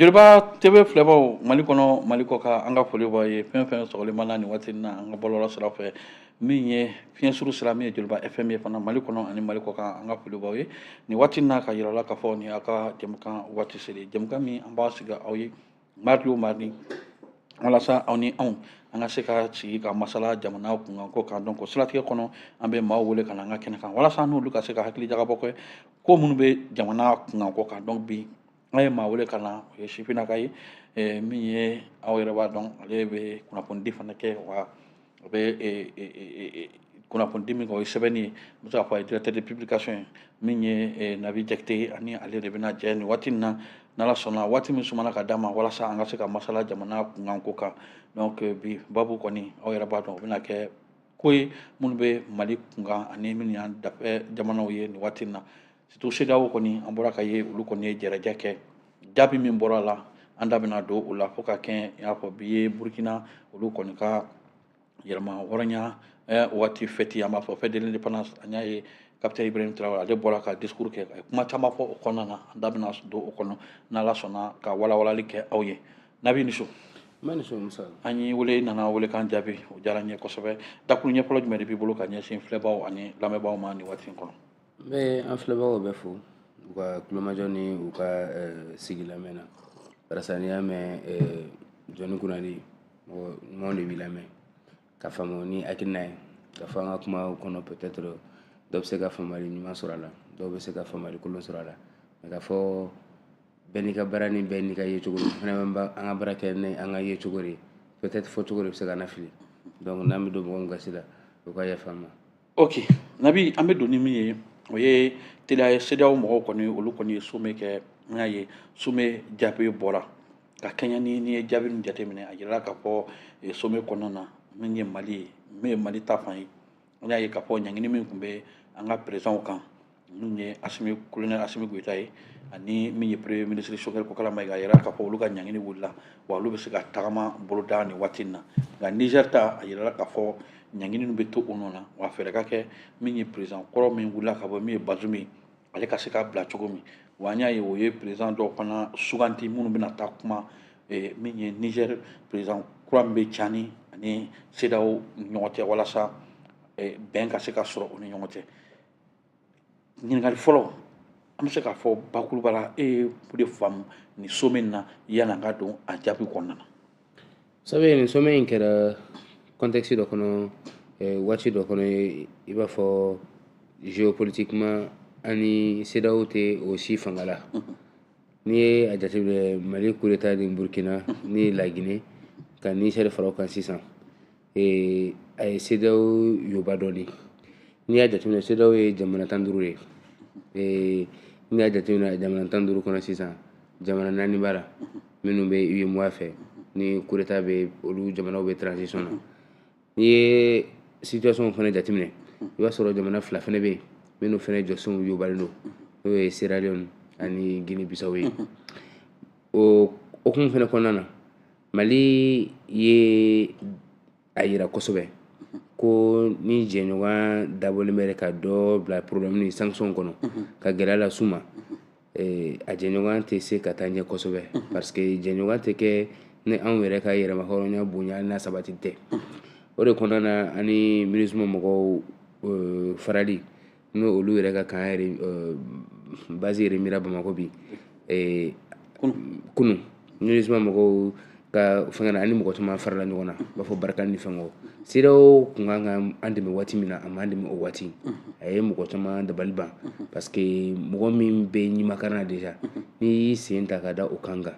Jeliba TV filɛbaw Mali kɔnɔ Mali kɔ kan an ka foli b'aw ye fɛn fɛn sɔgɔlen na nin waati in na an ka bɔlɔlɔ sira fɛ min ye fiɲɛ suru sira min ye Jeliba FM ye fana Mali kɔnɔ ani Mali kɔ kan an ka foli b'aw ye nin waati in na ka yir'a la k'a fɔ nin y'a ka jɛmukan waati selen jɛmukan min an b'a sigi aw ye mardi o mardi walasa aw ni anw an ka se ka sigi ka masala jamana kunkanko kan donc o siratigɛ kɔnɔ an bɛ maaw wele ka na an ka kɛnɛ kan walasa n'olu ka se ka hakili jagabɔ kɛ ko minnu bɛ jamana kunkanko kan donc bi an ye maa wele ka na o ye sifinnaka ye min ye aw yɛrɛ b'a dɔn ale bɛ kunnafonidi fana kɛ wa a bɛ kunnafonidi min kɛ o ye sɛbɛnni ye n bɛ se k'a fɔ a ye directeur de publication ye min ye Nabi Jakite ani ale de bɛna jɛ nin waati in na n'Ala sɔnna waati min sumana ka d'a ma walasa an ka se ka masala jamana kunkanko kan donc bi babu kɔni aw yɛrɛ b'a dɔn o bɛna kɛ ko ye minnu bɛ Mali kunkan ani minnu y'an dafɛ jamanaw ye nin waati in na surtout CEDEAO kɔni an bɔra ka ye olu kɔni ye jɛrɛjɛ kɛ jaabi min bɔra a la an da bɛna don o la fo ka kɛ i y'a fɔ bi ye Burukina olu kɔni ka yɛlɛma hɔrɔnya waati fɛti an b'a fɔ fête de l'indépendance an y'a ye capitaine Ibrahim Traoré ale bɔra ka discours kɛ a ye kuma caman fɔ o kɔnɔna na an da bɛna don o kɔnɔ n'Ala sɔnna ka walawalali kɛ aw ye Nabi ni so an y'i wele nana wele k'an jaabi o diyara n ye kosɛbɛ dakuru ɲɛfɔlɔ jumɛn de b'i bolo ka ɲɛsin filɛbaw ani lamɛnbaw ma nin waati in kɔnɔ n bɛ an filɛbagaw bɛɛ fo u ka tulomajɔ ni u ka sigi lamɛn na barisa n'i y'a mɛn jɔnni kunnadi mɔgɔ ɲumanw de b'i lamɛn ka faamu ni hakilina ye ka fɔ an ka kumaw kɔnɔ peut-être dɔw bɛ se ka faamuyali ɲuman sɔrɔ a la dɔw bɛ se ka faamuyali kolon sɔrɔ a la mais ka fɔ bɛɛ n'i ka baara ni bɛɛ n'i ka yecogo de fana bɛ an ka baara kɛ ni an ka yecogo de peut-être fɔcogo de bɛ se ka na fili donc n'an bɛ don mɔgɔ min gasi la o ka yafa an ma. ok Nabi an bɛ don ni min ye o ye teliya ye CEDEAO mɔgɔw kɔni olu kɔni ye sommet kɛ n y'a ye sommet jaabi bɔra ka kɛɲɛ ni n'i ye jaabi min jateminɛ a yirala k'a fɔ sommet kɔnɔna na min ye Mali ye min ye Mali ta fan ye n y'a ye k'a fɔ ɲangini min tun bɛ an ka présidentw kan min ye colonel Asimi Goyita ye ani min ye premier ministre Sogɛl Kokala Mayiga a yirala k'a fɔ olu ka ɲangini wulila wa olu bɛ se ka tagama boloda nin waati in na nka Niger ta a yirala k'a fɔ ɲangini bɛ to o nɔ na wa fɛɛrɛ ka kɛ min ye président kɔrɔ min wulila ka bɔ min ye Bazoum ye ale ka se ka bila cogo min wa an y'a ye o ye président dɔw fana suganti minnu bɛna taa kuma min ye Niger président kura min bɛ Tchani ani CEDEAO ni ɲɔgɔn cɛ walasa bɛn ka se ka sɔrɔ u ni ɲɔgɔn cɛ ɲininkali fɔlɔ an bɛ se k'a fɔ bakuruba la e ye o de faamu nin sommet in na yanni an ka don a jaabi kɔnɔna na. sabu nin sommet in kɛra contexte dɔ kɔnɔ waati dɔ kɔnɔ i b'a fɔ géopolitiquement ani CEDEAO tɛ o si fanga la n'i ye a jateminɛ Mali coup d'état ni Burkina ni La Guinée ka Niger fara o kan sisan a ye CEDEAO yoba dɔɔni n'i y'a jateminɛ CEDEAO ye jamana 15 de n'i y'a jateminɛ jamana 15 kɔnɔ sisan jamana 4 b'a la minnu bɛ UEMOA fɛ ni coup d'état bɛ olu jamanaw bɛ transition na n'i ye situation fana jateminɛ i b'a sɔrɔ jamana 2 fana bɛ yen minnu fana jɔsenw yobalen don n'o ye Sierra Leone ani Guinée Bissau ye o hokumu fana kɔnɔna na Mali ye a jira kosɛbɛ ko ni jɛɲɔgɔn dabɔlen bɛ ka dɔ bila problème ni sanction kɔnɔ ka gɛlɛya las'u ma a jɛɲɔgɔn tɛ se ka taa ɲɛ kosɛbɛ parce que jɛɲɔgɔn tɛ kɛ ni anw yɛrɛ ka yɛrɛma hɔrɔnya bonya n'a sabati tɛ o de kɔnɔna na ani MINUSMA mɔgɔw farali n'o olu yɛrɛ ka kan base yɛrɛ mira Bamako bi kunu MINUSMA mɔgɔw ka fɛngɛ na ani mɔgɔ caman farala ɲɔgɔn na b'a fɔ barikani ni fɛngɛw CEDEAO kun kan ka an dɛmɛ waati min na a m'an dɛmɛ o waati a ye mɔgɔ caman dabali ban parce que mɔgɔ min bɛ ɲimakara na déjà n'i y'i sen ta ka da o kan kan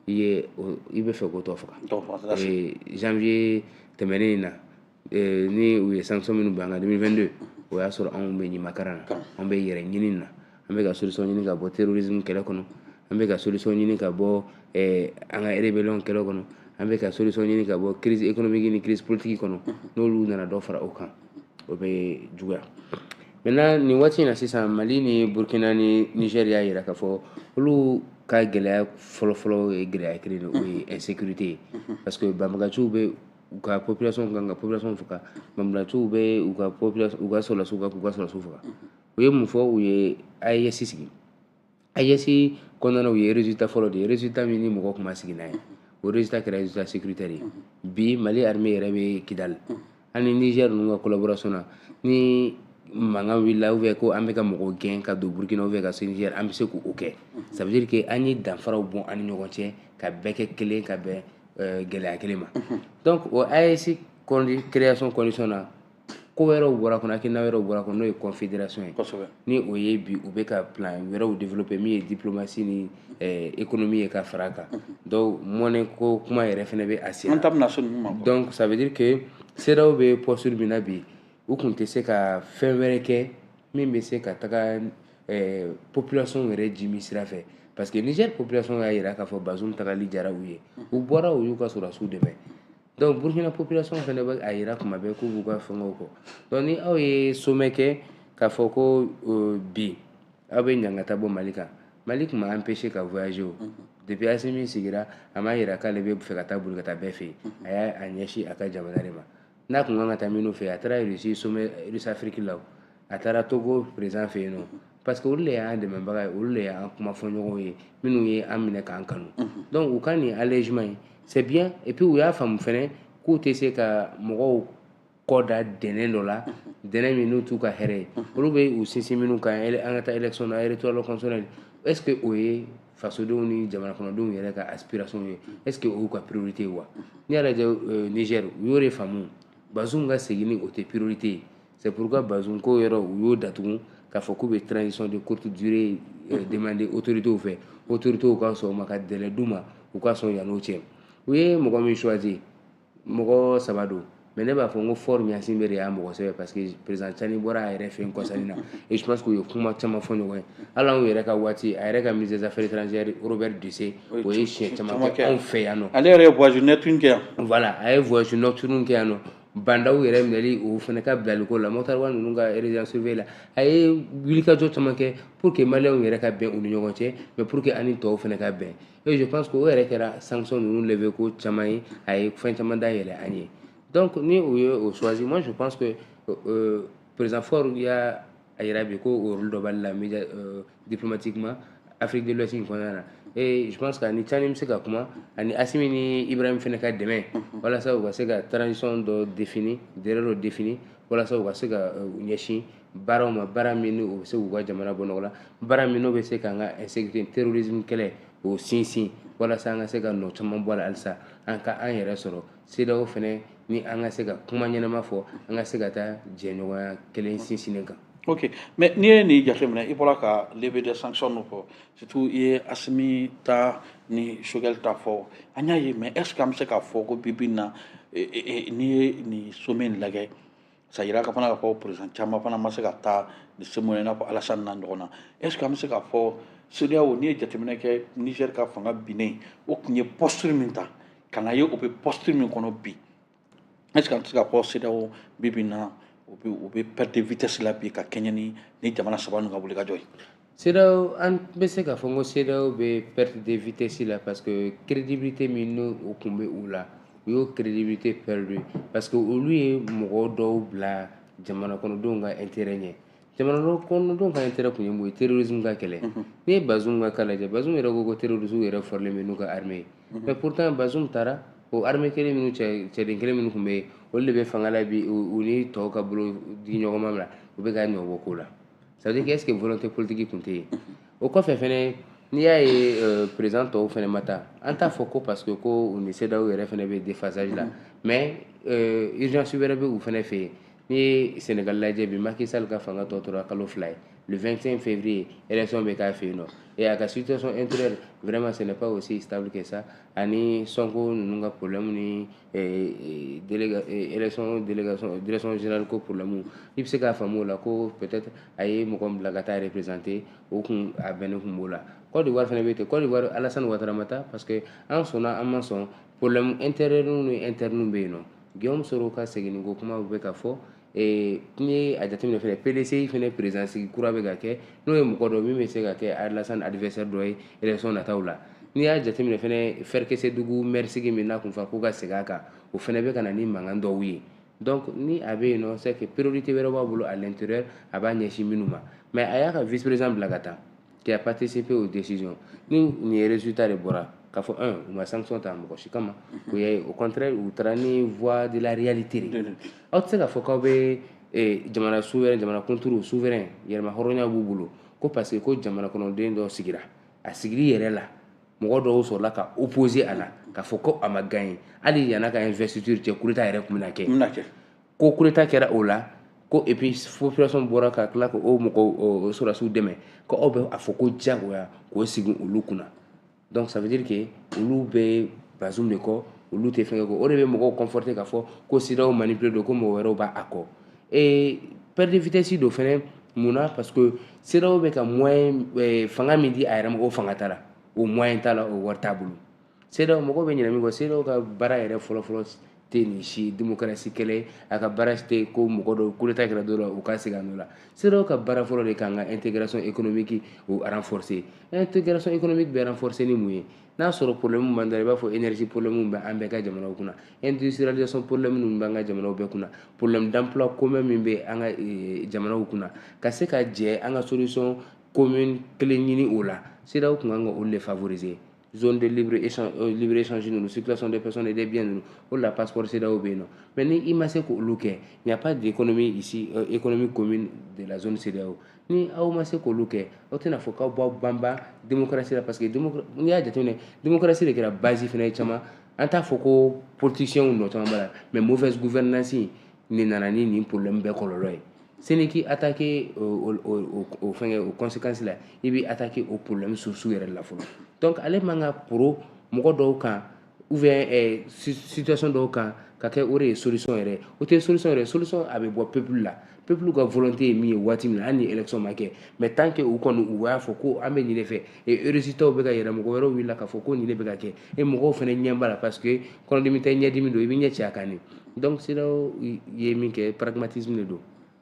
i bɛ fɛ k'o tɔ faga janvier tɛmɛnen na ni u ye sanction minnu ban kan 2022 o y'a sɔrɔ anw bɛ ɲimakara na anw bɛ yɛrɛ ɲini na an bɛ ka solution ɲini ka bɔ terrorisme kɛlɛ kɔnɔ an bɛ ka solution ɲini ka bɔ an ka rébellion kɛlɛ kɔnɔ an bɛ ka solution ɲini ka bɔ crise économique ni crise politique kɔnɔ n'olu nana dɔ fara o kan o bɛ juguya maintenant nin waati in na sisan Mali ni Burkina ni Niger y'a jira k'a fɔ olu ka gɛlɛya fɔlɔfɔlɔ ye gɛlɛya kelen de o ye insécurité ye parce que banbaganciw bɛ u ka population kan ka population faga banbaganciw bɛ u ka population u ka sɔrɔdasiw kan k'u ka sɔrɔdasiw faga u ye mun fɔ u ye AES sigi AES kɔnɔna u ye résultat fɔlɔ de ye résultat min ni mɔgɔ kuma sigi n'a ye o résultat kɛra résultat sécuritaire ye bi Mali armée yɛrɛ bɛ Kidal ani Niger ninnu ka collaboration na ni mankan wulila ou bien ko an bɛ ka mɔgɔ gɛn ka don Burkina ou bien ka se Niger an bɛ se k'o kɛ ça veut dire que an ye danfaraw bɔ an ni ɲɔgɔn cɛ ka bɛɛ kɛ kelen ka bɛn gɛlɛya kelen ma donc o AES création condition na ko wɛrɛw bɔra kɔnɔ hakilina wɛrɛw bɔra kɔnɔ n'o ye confédération ye ni o ye bi u bɛ ka plan wɛrɛw développer min ye diplomatie ni économie ye ka fara a kan donc monnaie ko kuma yɛrɛ fɛnɛ bɛ a sen na donc ça veut dire que CEDEAO bɛ posture min na bi u tun tɛ se ka fɛn wɛrɛ kɛ min bɛ se ka taga population yɛrɛ jimi sira fɛ parce que Niger population y'a jira k'a fɔ Bazoum tagali diyara u ye u bɔra u y'u ka sɔrɔdasiw dɛmɛ donc Burkina population fɛnɛ bɛ a jira kuma bɛɛ k'u b'u ka fɛngɛw kɔ donc ni aw ye sommet kɛ k'a fɔ ko bi aw bɛ ɲan ka taa bɔ Mali kan Mali tun ma empêché ka voyager o depuis Assimi sigira a m'a jira k'ale bɛ fɛ ka taa boli ka taa bɛɛ fɛ yen a y'a ɲɛsin a ka jamana de ma n'a kun kan ka taa minnu fɛ yen a taara Russie sommet Russe Afrique la a taara Togo président fɛ yen nɔ parce que olu de y'an dɛmɛbaga ye olu de y'an kuma fɔ ɲɔgɔnw ye minnu ye an minɛ k'an kanu donc u ka nin allègement in c'est bien et puis u y'a faamu fɛnɛ k'u tɛ se ka mɔgɔw kɔ da dɛnɛn dɔ la dɛnɛn min n'u t'u ka hɛrɛ ye olu bɛ u sinsin minnu kan an ka taa élection na électoral constitutionnel est ce que o ye fasodenw ni jamana kɔnɔdenw yɛrɛ ka aspiration ye est ce que o y'u ka priorité ye wa n'i y'a lajɛ Niger u y'o de faamu Bazoum ka segin ni o tɛ priorité ye c'est pourquoi Bazoum ko yɔrɔ u y'o datugu k'a fɔ k'u bɛ transition de courte durée demander autorités fɛ autorités ka sɔn o ma ka délai d'u ma u ka sɔn yan'o cɛ u ye mɔgɔ min choisir mɔgɔ saba don mais ne b'a fɔ n ko Faure Gnassingbé de y'a mɔgɔ sɛbɛ parce que président Tchani bɔra a yɛrɛ fɛ yen kɔsani na et je pense que u ye kuma caman fɔ ɲɔgɔn ye hali anw yɛrɛ ka waati a yɛrɛ ka ministre des affaires étrangères Robert Dussé o ye siɲɛ caman kɛ anw fɛ yan nɔ ale yɛrɛ ye voyage nocturne kɛ yan voilà a ye voyage nocturne kɛ yan nɔ bandaw yɛrɛ minɛli o fana ka bilaliko la Mokhtar Wa ninnu ka résidence surveillée la a ye wulikajɔ caman kɛ pour que maliyɛnw yɛrɛ ka bɛn u ni ɲɔgɔn cɛ mais pour que ani tɔw fana ka bɛn et je pense que o yɛrɛ kɛra sanction ninnu lever ko caman ye a ye fɛn caman dayɛlɛ an ye donc ni o ye o choisi moi je pense que président Faure y'a jira bi ko o rôle dɔ b'ale la diplomatiquement Afrique de l'Ouest in kɔnɔna na et je pense que ani Tchani bɛ se ka kuma ani Assimi ni Ibrahim fana ka dɛmɛ walasa u ka se ka transition dɔ défini délai dɔ défini walasa u ka se ka ɲɛsin baaraw ma baara min ni o bɛ se k'u ka jamana bɔ nɔgɔ la baara min n'o bɛ se k'an ka insécurité terrorisme kɛlɛ o sinsin walasa an ka se ka nɔ caman bɔ a la halisa an ka an yɛrɛ sɔrɔ CEDEAO fana ni an ka se ka kuma ɲɛnama fɔ an ka se ka taa jɛɲɔgɔnya kelen sinsinnen kan. Ok, mais n'i ye nin jateminɛ i bɔra ka lever des sanctions min fɔ surtout i ye Assimi ta ni Choguel ta fɔ an y'a ye mais est ce que an bɛ se k'a fɔ ko bi bi in na n'i ye nin sommet in lajɛ ça jira ka fana k'a fɔ président caman fana ma se ka taa ni sommet in na i n'a fɔ Alassane n'a ɲɔgɔn na est ce que an bɛ se k'a fɔ CEDEAO n'i ye jateminɛ kɛ Niger ka fanga binnen o tun ye posture min ta ka na ye o bɛ posture min kɔnɔ bi est ce que an tɛ se k'a fɔ CEDEAO bi bi in na u bɛ perte de vitesse la bi ka kɛɲɛ ni jamana saba ninnu ka wulikajɔ ye. CEDEAO an bɛ se k'a fɔ n ko CEDEAO bɛ perte de vitesse la parce que crédibilité min n'o tun bɛ u la u y'o crédibilité perdu parce que olu ye mɔgɔ dɔw bila jamana kɔnɔdenw ka intérêt ɲɛ jamana kɔnɔdenw ka intérêt tun ye mun ye terrorisme ka kɛlɛ n'i ye Bazoum ka cas lajɛ Bazoum yɛrɛ ko ko terroristes yɛrɛ forlen bɛ n'u ka armée ye mais pourtant Bazoum taara o armée kelen minnu cɛden kelen minnu tun bɛ yen olu de bɛ fanga la bi u ni tɔw ka bolo digi ɲɔgɔnma la u bɛ ka ɲɔbɔ ko la ça veut dire que est ce que volonté politique tun tɛ yen o kɔfɛ fɛnɛ n'i y'a ye président tɔw fɛnɛ ma taa an t'a fɔ ko parce que ko u ni CEDEAO yɛrɛ fɛnɛ bɛ déphasage la mais urgence wɛrɛ bɛ u fɛnɛ fɛ yen n'i ye Sénégal lajɛ bi Macky Sall ka fanga tɔ tora kalo 2 ye le 25 février élection bɛ k'a fɛ yen nɔ et a ka situation intérieure vraiment ce n'est pas aussi stable que ça ani Sonko ninnu ka problème ni direction générale ko problème i bɛ se k'a faamu o la ko peut-être a ye mɔgɔ min bila ka taa représenter o kun a bɛnnen kun b'o la Côte d'Ivoire fɛnɛ bɛ ten Côte d'Ivoire Alassane Ouattara ma taa parce que an sɔnna an ma sɔn problème intérieur ni interne bɛ yen nɔ Guillaume Soro ka seginni ko kuma bɛ ka fɔ n'i ye a jateminɛ fɛnɛ PDCI fɛnɛ président sigi kura bɛ ka kɛ n'o ye mɔgɔ dɔ min bɛ se ka kɛ Alassane adversaire dɔ ye élection nataw la n'i y'a jateminɛ fɛnɛ Ferkɛsɛdugu maire sigi min n'a kun fɔra ko ka segin a kan o fɛnɛ bɛ ka na ni mankan dɔw ye donc ni a bɛ yen nɔ c'est que priorité wɛrɛ b'a bolo à l'intérieur a b'a ɲɛsin minnu ma mais a y'a ka vice président bila ka taa qui a participé aux décisions. Nous, les résultats de Bora, on a sanction ta moko shikama, au contraire, ou trani voix de la réalité. Autre que faut que jamana souverain, jamana contour souverain, yelma horonya bubulu, ko parce que ko jamana kono den do sigira, a sigiri yere la, moko do so la ka opposé à la, ka faut ko ama gagner. Ali yana ka investiture te kulita yere kumina ke. Ko kulita kera ola. Et puis population bora ka kla ko o moko sura su deme ko obe afoko jago ya ko sigun ulukuna. Donc ça veut dire que ulu be bazum de ko ulu te fenge ko o be moko conforter ka fo ko sida o manipuler do ko mo wero ba ako et perte de vitesse do fene muna parce que sida o be ka moyen fanga midi ayra moko fanga tala au moyen tala o warta bulu sida moko be nyina mi ko sida o ka bara yere folo ni si démocratie kele aka barasté ko moko do kuleta kala do o ka sigano la sero ka bara folo de kanga intégration économique ou renforcer intégration économique be renforcer ni muye na soro problème mandare ba fo énergie problème be ambe ka jamana kuna industrialisation problème nu banga jamana be kuna problème d'emploi commun mimbe anga jamana kuna ka se ka je anga solution commune kele nyini ola sero ko nganga o le favoriser zone de libre échange nous circulation des personnes et des biens nous ou la passeport c'est là au Bénin mais ni imagine que il n'y a pas d'économie ici économie commune de la zone CEDEAO ni au masé ko luke o tena foka bamba démocratie là parce que il y a des démocratie qui est la base fina chama anta foko politicien ou notamment mais mauvaise gouvernance ni nanani ni problème be kololo c'est qui attaquer aux conséquences là et puis attaquer aux problèmes sociaux la donc allez manga pro moko do kan ou bien situation do kan ka ke ore solution ere o te solution avec bo peuple là peuple ko volonté mi wati mi ani élection make mais tant que ou kon ou wa foko amé ni le fait et résultat be ga yera moko wero willa ka foko ni le be ga ke e moko fene nyambala parce que kon dimi tay nyadimi do bi nyati akani donc c'est là yemi ke pragmatisme le do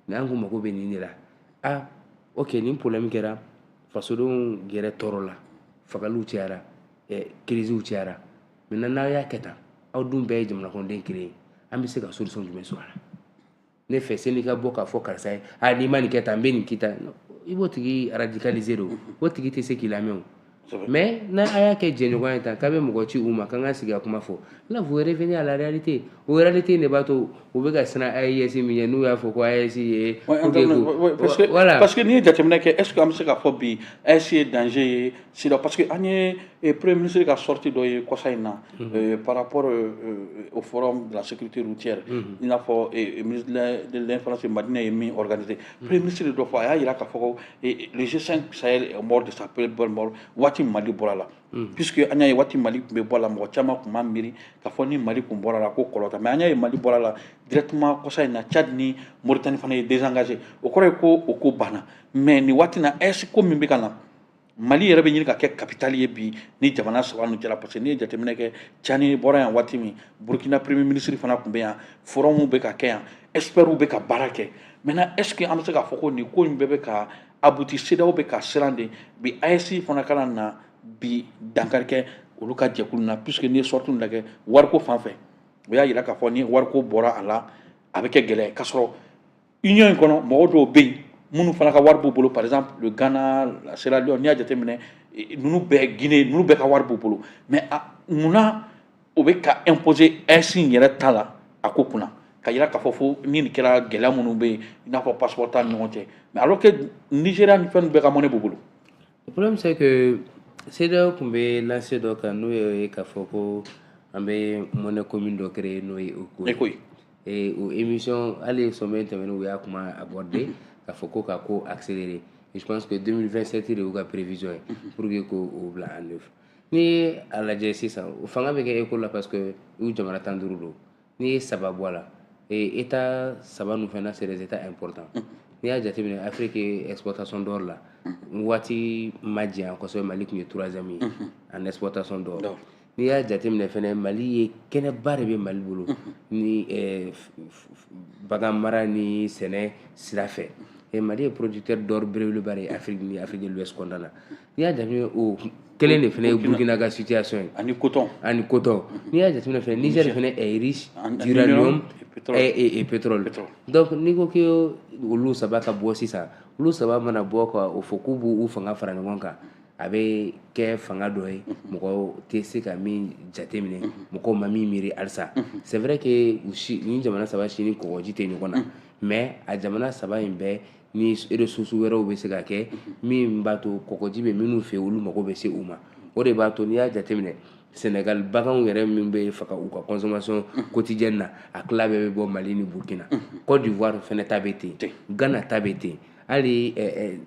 nangu mako be ni la ah ok ni problème kera faso don gere torola fagalu tiara crise u tiara maintenant na ya keta aw dum be jamna ko den créer am se ka solution du meso ne fait sénégal boka fo karsa ni mani keta mbeni kita ibotigi radicaliser do botigi te se kilame mais na aya ke jenyo kwa ta kabe mugoti uma kanga siga kuma fo là vous revenez à la réalité ou réalité ne bato ou be ga sana ayesi mi nu ya fo ko ayesi voilà parce que ni jatemna ke est-ce que am se ka fo bi ayesi danger si parce que anye premier ministre qui a sorti de Kosaina par rapport au forum de la sécurité routière il a fait ministre de l'information Madina Yemi organisé premier ministre de fois il a ka fo le G5 Sahel est mort de sa période mort wati Mali borala puisque anya wati Mali be bola mo chama kuma miri ka fo ni Mali ko borala ko kolota mais anya Mali borala directement Kosaina Tchad ni Mauritanie fana est désengagé o kore ko o ko bana mais ni wati na est ko mimbe kana Mali yɛrɛ bɛ ɲini ka kɛ capitale ye bi ni jamana saba ninnu cɛla parce que n'i ye jateminɛ kɛ Tchani bɔra yan waati min Burkina premier ministre fana tun bɛ yan forum bɛ ka kɛ yan experts bɛ ka baara kɛ maintenant est ce que an bɛ se k'a fɔ ko nin ko in bɛɛ bɛ ka abouti CEDEAO bɛ ka siran de bi AES fana kana na bi dankari kɛ olu ka jɛkulu na puisque n'i ye sortie lajɛ wariko fan fɛ o y'a jira k'a fɔ ni wariko bɔra a la a bɛ kɛ gɛlɛya k'a sɔrɔ union in kɔnɔ mɔgɔ dɔw bɛ yen minnu fana ka wari b'u bolo par exemple le Ghana la Sierra Leone n'i y'a jateminɛ ninnu bɛɛ Guinée ninnu bɛɛ ka wari b'u bolo mais munna o bɛ ka imposer AES yɛrɛ ta la a ko kunna ka yira k'a fɔ fo ni nin kɛra gɛlɛya minnu bɛ yen i n'a fɔ passeport t'an ni ɲɔgɔn cɛ mais alors que Nigéria ni fɛn bɛɛ ka monnaie b'u bolo. Le problème c'est que CEDEAO tun bɛ lancer dɔ kan n'o ye k'a fɔ ko an bɛ monnaie commune dɔ créer n'o ye ECO ye et o émission hali sommet tɛmɛnen u y'a kuma aborder k'a fɔ ko ka ko accélérer et je pense que 2027 de y'u ka prévision ye pour que k'o bila en œuvre ni a lajɛ sisan o fanga bɛ kɛ ECO la parce que u jamana 15 don n'i ye saba bɔ a la et état saba ninnu fana c'est des états importants n'i y'a jateminɛ Afrique exportation d'or la waati ma janya kosɛbɛ Mali tun ye 3e ye en exportation d'or n'i y'a jateminɛ fana Mali ye kɛnɛba de bɛ Mali bolo ni bagan mara ni sɛnɛ sira fɛ et Mali est producteur d'or belebeleba de Afrique de l'Ouest kɔnɔna na n'i y'a jateminɛ o kelen de fana ye Burkina ka situation ye ani coton n'i y'a jateminɛ fana Niger fana est riche d'uranium et pétrole donc n'i ko que olu saba ka bɔ sisan olu saba mana bɔ ka o fɔ k'u b'u fanga fara ɲɔgɔn kan a bɛ kɛ fanga dɔ ye mɔgɔw tɛ se ka min jateminɛ mɔgɔw ma min miiri halisa c'est vrai que ni jamana saba si ni kɔgɔji tɛ ɲɔgɔn na mais a jamana saba in bɛɛ ni ressources wɛrɛw bɛ se ka kɛ min b'a to kɔgɔji bɛ minnu fɛ olu mago bɛ se u ma o de b'a to n'i y'a jateminɛ Sénégal baganw yɛrɛ min bɛ faga u ka consommation quotidienne na a tila bɛɛ bɛ bɔ Mali ni Burkina Côte d'Ivoire fɛnɛ ta bɛ ten Ghana ta bɛ ten hali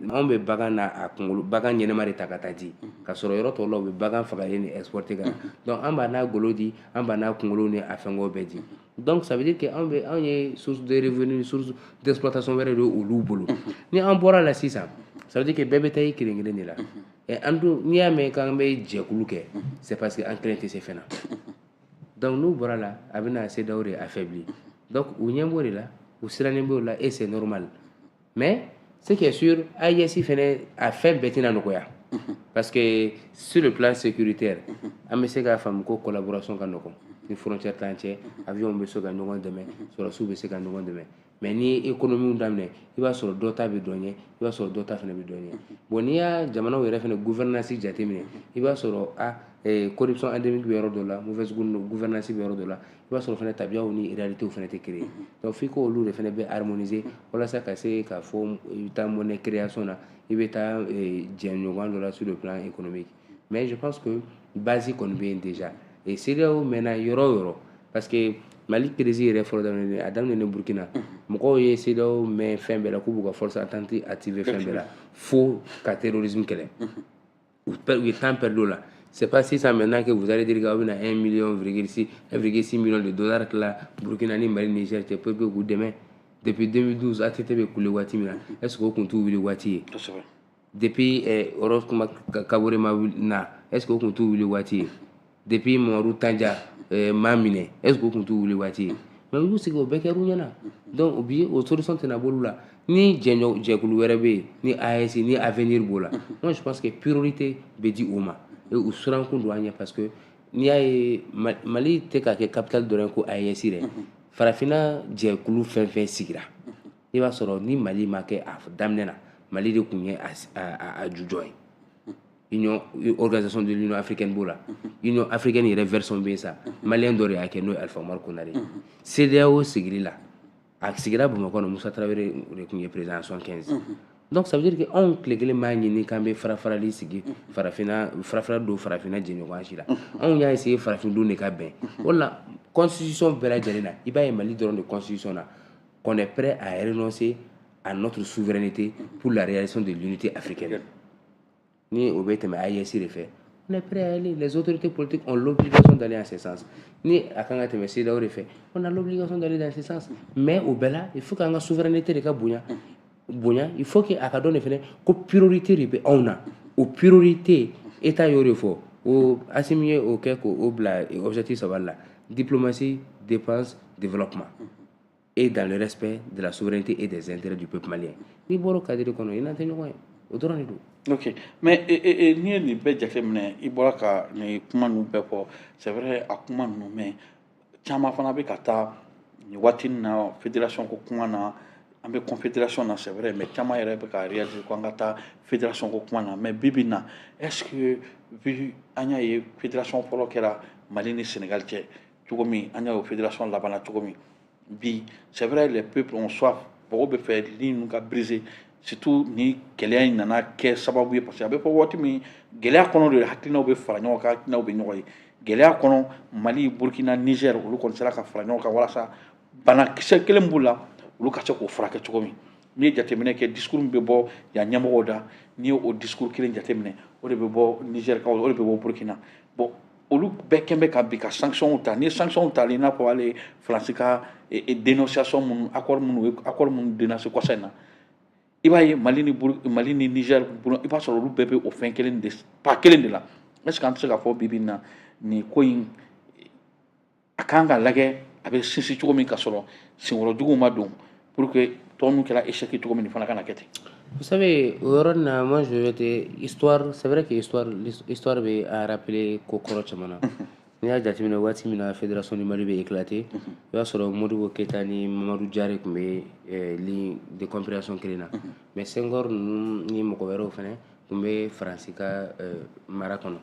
anw bɛ bagan na a kunkolo bagan ɲɛnɛma de ta ka taa di ka sɔrɔ yɔrɔ tɔw la u bɛ bagan fagalen ni exporter ka na donc an b'a n'a golo di an b'a n'a kunkolo ni a fɛngɛw bɛɛ di donc ça veut dire que anw ye source de revenu source d'exploitation wɛrɛ de olu bolo ni an bɔra la sisan ça veut dire que bɛɛ bɛ taa i kelen kelen de la an dun n'i y'a mɛn k'an bɛ jɛkulu kɛ c'est parce que an kelen tɛ se fɛn na donc n'u bɔra la a bɛna CEDEAO de affaibli donc u ɲɛ b'o de la u sirannen b'o la et c'est normal mais ce qui est sûr AES fɛnɛ a fɛn bɛɛ tɛna nɔgɔya parce que sur le plan sécuritaire an bɛ se k'a faamu ko collaboration ka nɔgɔn ni frontière t'an cɛ avion bɛ se ka ɲɔgɔn dɛmɛ sɔrɔsiw bɛ se ka ɲɔgɔn dɛmɛ mais ni économie daminɛ i b'a sɔrɔ dɔ ta bɛ dɔ ɲɛ i b'a sɔrɔ dɔ ta fɛnɛ bɛ dɔ ɲɛ bon n'i y'a jamanaw yɛrɛ fɛnɛ gouvernance jateminɛ i b'a sɔrɔ corruption endémique bɛ yɔrɔ dɔ la mauvaise gouvernance bɛ yɔrɔ dɔ la i b'a sɔrɔ fɛnɛ tabiyaw ni réalités fɛnɛ tɛ kelen donc f'i k'olu de fɛnɛ bɛ harmoniser walasa ka se k'a fɔ i bɛ taa monnaie création na i bɛ taa jɛɲɔgɔn dɔ la sur le plan économique mais je pense que base kɔni bɛ yen déjà et CEDEAO mɛnna yɔrɔ o yɔrɔ parce que Mali président yɛrɛ fɔlɔ daminɛ a daminɛ Burkina mɔgɔw ye CEDEAO mɛn fɛn bɛɛ la k'u b'u ka force entente activer fɛn bɛɛ la fo ka terrorisme kɛlɛ u ye temps perdu o la c'est pas sisan maintenant que vous allez dire qu'aw bɛna 1,6 million de dollars tila Burkina ni Mali Niger cɛ pour que k'u dɛmɛ depuis 2012 ATT bɛ kule waati min na est-ce que o tun t'u wuli waati ye depuis Horoscoma Kaboré ma na est-ce que o tun t'u wuli waati ye depuis Mamadou Tandja m'a minɛ est-ce que o tun t'u wuli waati ye mais u y'u sigi o bɛɛ kɛr'u ɲɛna donc bi o solution tɛna b'olu la ni jɛkulu wɛrɛ bɛ yen ni AES ni avenir b'o la moi je pense que priorité bɛ di o ma et u sirankun don an ɲɛ parce que n'i y'a ye Mali tɛ ka kɛ capitale dɔrɔn ko AES dɛ farafinna jɛkulu fɛn fɛn sigira i b'a sɔrɔ ni Mali ma kɛ a daminɛ na Mali de tun ye a jujɔ ye Organisation de l'Union africaine b'o la Union africaine yɛrɛ version bɛ yen sa maliyɛn dɔ de y'a kɛ n'o ye Alpha Umaru Konare CEDEAO sigili la a sigira Bamakɔ na Musa Tarawele de tun ye président en 75 donc ça veut dire que anw tile kelen b'a ɲini k'an bɛ farafarali sigi farafina don farafina jɛɲɔgɔnya si la anw y'a essayer farafindenw de ka bɛn o la constitution bɛɛ lajɛlen na i b'a ye Mali dɔrɔn de constitution na qu'on est prêt à renoncer à notre souveraineté pour la réalisation de l'unité africaine ni o bɛ tɛmɛ AES de fɛ on est prêt à aller les autorités politiques ont l'obligation d'aller en ce sens ni a kan ka tɛmɛ CEDEAO de fɛ on a l'obligation d'aller dans ce sens mais au bɛɛ la il faut qu'an ka souveraineté de ka bonya il faut que a ka dɔn de fɛnɛ ko priorité de bɛ anw na o priorité état y'o de fɔ o Assimi ye o kɛ k'o bila objectif saba la diplomatie défense développement et dans le respect de la souveraineté et des intérêts du peuple malien n'i bɔra o cadre kɔnɔ i n'an tɛ ɲɔgɔn ye o dɔrɔn de don. Ok mais n'i ye nin bɛɛ jateminɛ i bɔra ka nin kuma ninnu bɛɛ fɔ c'est vrai a kuma ninnu mais caman fana bɛ ka taa nin waati nin na fédération ko kuma na an bɛ confédération na c'est vrai mais caman yɛrɛ bɛ ka réaliser ko an ka taa fédération ko kuma na mais bi bi in na est-ce que vu an y'a ye fédération fɔlɔ kɛra Mali ni Sénégal cɛ cogo min an y'a ye fédération laban na cogo min bi c'est vrai les peuples ont soif mɔgɔw bɛ fɛ ligne ninnu ka briser surtout ni gɛlɛya in nana kɛ sababu ye parce que a bɛ fɔ waati min gɛlɛya kɔnɔ de hakilinaw bɛ fara ɲɔgɔn kan hakilinaw bɛ ɲɔgɔn ye gɛlɛya kɔnɔ Mali Burkina Niger olu kɔni sera ka fara ɲɔgɔn kan walasa banakisɛ kelen b'u la olu ka se k'o furakɛ cogo min n'i ye jateminɛ kɛ discours min bɛ bɔ yan ɲɛmɔgɔw da n'i ye o discours kelen jateminɛ o de bɛ bɔ Niger kan o de bɛ bɔ Burkina bon olu bɛɛ kɛn bɛ ka bi ka sanctions ta ni sanctions tali i n'a fɔ hali Faransi ka dénonciation minnu accord minnu dénoncé kɔsa in na i b'a ye Mali ni Niger i b'a sɔrɔ olu bɛɛ bɛ o fɛn kelen de pas kelen de la est-ce que an tɛ se k'a fɔ bi bi in na nin ko in a kan ka lajɛ a bɛ sinsin cogo min ka sɔrɔ senkɔrɔjuguw ma don pour que tɔ ninnu kɛra échec cogo min nin fana kana kɛ ten. Vous savez, au yɔrɔ nin na moi je vais te histoire c'est vrai que histoire bɛ a rappeler ko kɔrɔ caman na n'i y'a jateminɛ waati min na fédération du Mali bɛ éclaté i b'a sɔrɔ Modibo Keyita ni Mamadou Diarra tun bɛ ligne de compréhension kelen na mais Senghor ninnu ni mɔgɔ wɛrɛw fana tun bɛ Faransi ka mara kɔnɔ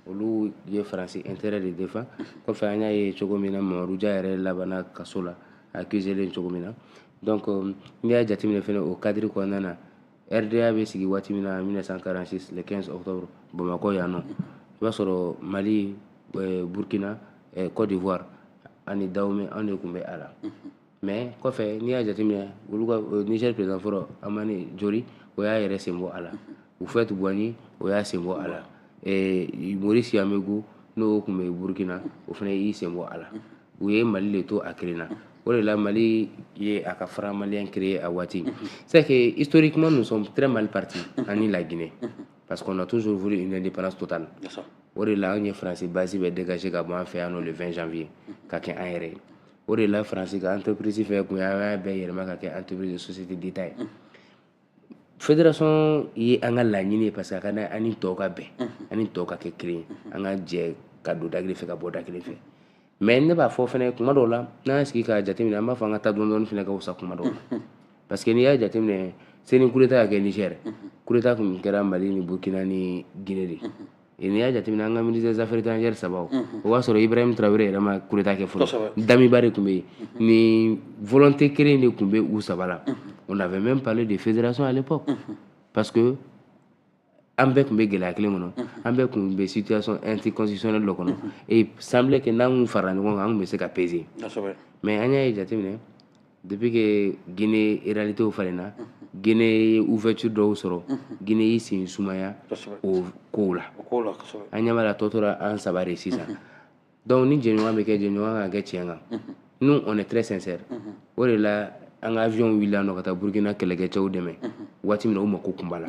olu ye Faransi intérêt de défend kɔfɛ an y'a ye cogo min na Mamadou Dia yɛrɛ labanna kaso la accusé len cogo min na donc n'i y'a jateminɛ fana o cadre kɔnɔna na RDA bɛ sigi waati min na 1946 le 15 octobre Bamakɔ yan nɔ i b'a sɔrɔ Mali Burkina Côte d'Ivoire ani Dahomey an de tun bɛ a la mais kɔfɛ n'i y'a jateminɛ olu ka Niger président fɔlɔ Amani Jori o y'a yɛrɛ sen bɔ a la Houphouët-Boigny o y'a sen bɔ a la Maurice Yamego n'o tun bɛ Burkina o fana y'i sen bɔ a la u ye Mali le to a kelen na o de la Mali ye a ka franc malien créé a waati c'est que historiquement nous sommes très mal partis ani la Guinée parce qu'on a toujours voulu une indépendance totale o de la an ye Faransi base bɛ dégager ka bɔ an fɛ yan nɔ le 20 janvier ka kɛ an yɛrɛ ye o de la Faransi ka entreprise fɛ kun y'a bɛɛ yɛlɛma ka kɛ entreprise de société d'état ye fédération ye an ka laɲini ye parce que a ka di an ni tɔw ka bɛn ani tɔw ka kɛ kelen ye an ka jɛ ka don da kelen fɛ ka bɔ da kelen fɛ mais ne b'a fɔ fɛnɛ kuma dɔw la n'an y'a sigi k'a jateminɛ an b'a fɔ an ka taa dɔɔni dɔɔni fɛnɛ ka wusa kuma dɔw la parce que n'i y'a jateminɛ seni coup d'état ka kɛ Niger coup d'état kun kɛra Mali ni Burkina ni Guinée de n'i y'a jateminɛ an ka ministre des affaires étrangères sabaw o b'a sɔrɔ Ibrahim Traoré yɛrɛ ma coup d'état kɛ fɔlɔ Damiba de tun bɛ yen ni volonté kelen de tun bɛ u saba la on avait même parlé de fédération à l'époque parce que an bɛɛ tun bɛ gɛlɛya kelen kɔnɔ an bɛɛ tun bɛ situation anticonstitutionnelle dɔ kɔnɔ et il semblait que n'an kun farala ɲɔgɔn kan an tun bɛ se ka peser mais an y'a ye jateminɛ depuis que Guinée réalité falenna Guinée ouverture dɔw sɔrɔ Guinée y'i sen sumaya o kow la an ɲɛ b'a la tɔ tora an saba de sisan donc ni jɛɲɔgɔn bɛ kɛ jɛɲɔgɔn ka kɛ tiɲɛ kan nous on est très sincère o de la an ka avion wulila nɔ ka taa Burkina kɛlɛkɛcɛw dɛmɛ waati min na u mako kun b'a la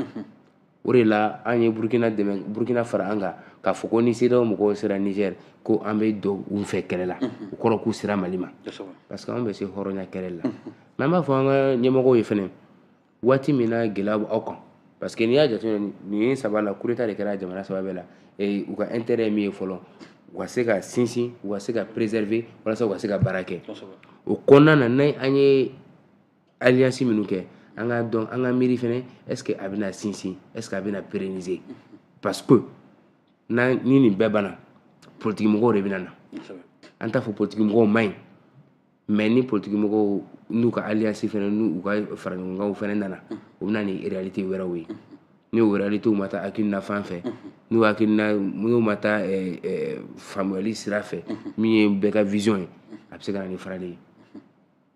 o de la an ye Burkina fara an kan k'a fɔ ko ni CEDEAO mɔgɔw sera Niger ko an bɛ don u fɛ kɛlɛ la o kɔrɔ k'u sera Mali ma parce que an bɛ se hɔrɔnya kɛlɛ la mais an b'a fɔ an ka ɲɛmɔgɔw ye fɛnɛ waati min na gɛlɛya b'aw kan parce que n'i y'a jateminɛ nin saba la coup d'état de kɛra jamana saba bɛɛ la u ka intérêt ye min ye fɔlɔ u ka se ka sinsin u ka se ka préserver walasa u ka se ka baara kɛ o kɔnɔna na ni an ye alliance minnu kɛ an ka dɔn an ka miiri fɛnɛ est ce que a bɛna sinsin est ce que a bɛna pérenniser parce que ni nin bɛɛ banna politique mɔgɔw de bɛna na an t'a fɔ politique mɔgɔw man ɲi mais ni politique mɔgɔw n'u ka alliance fɛnɛ n'u ka faraɲɔgɔnkanw fɛnɛ nana o bɛna ni réalité wɛrɛw ye ni o réalité ma taa hakilina fan fɛ n'u ma taa faamuyali sira fɛ min ye bɛɛ ka vision ye a bɛ se ka na ni farali ye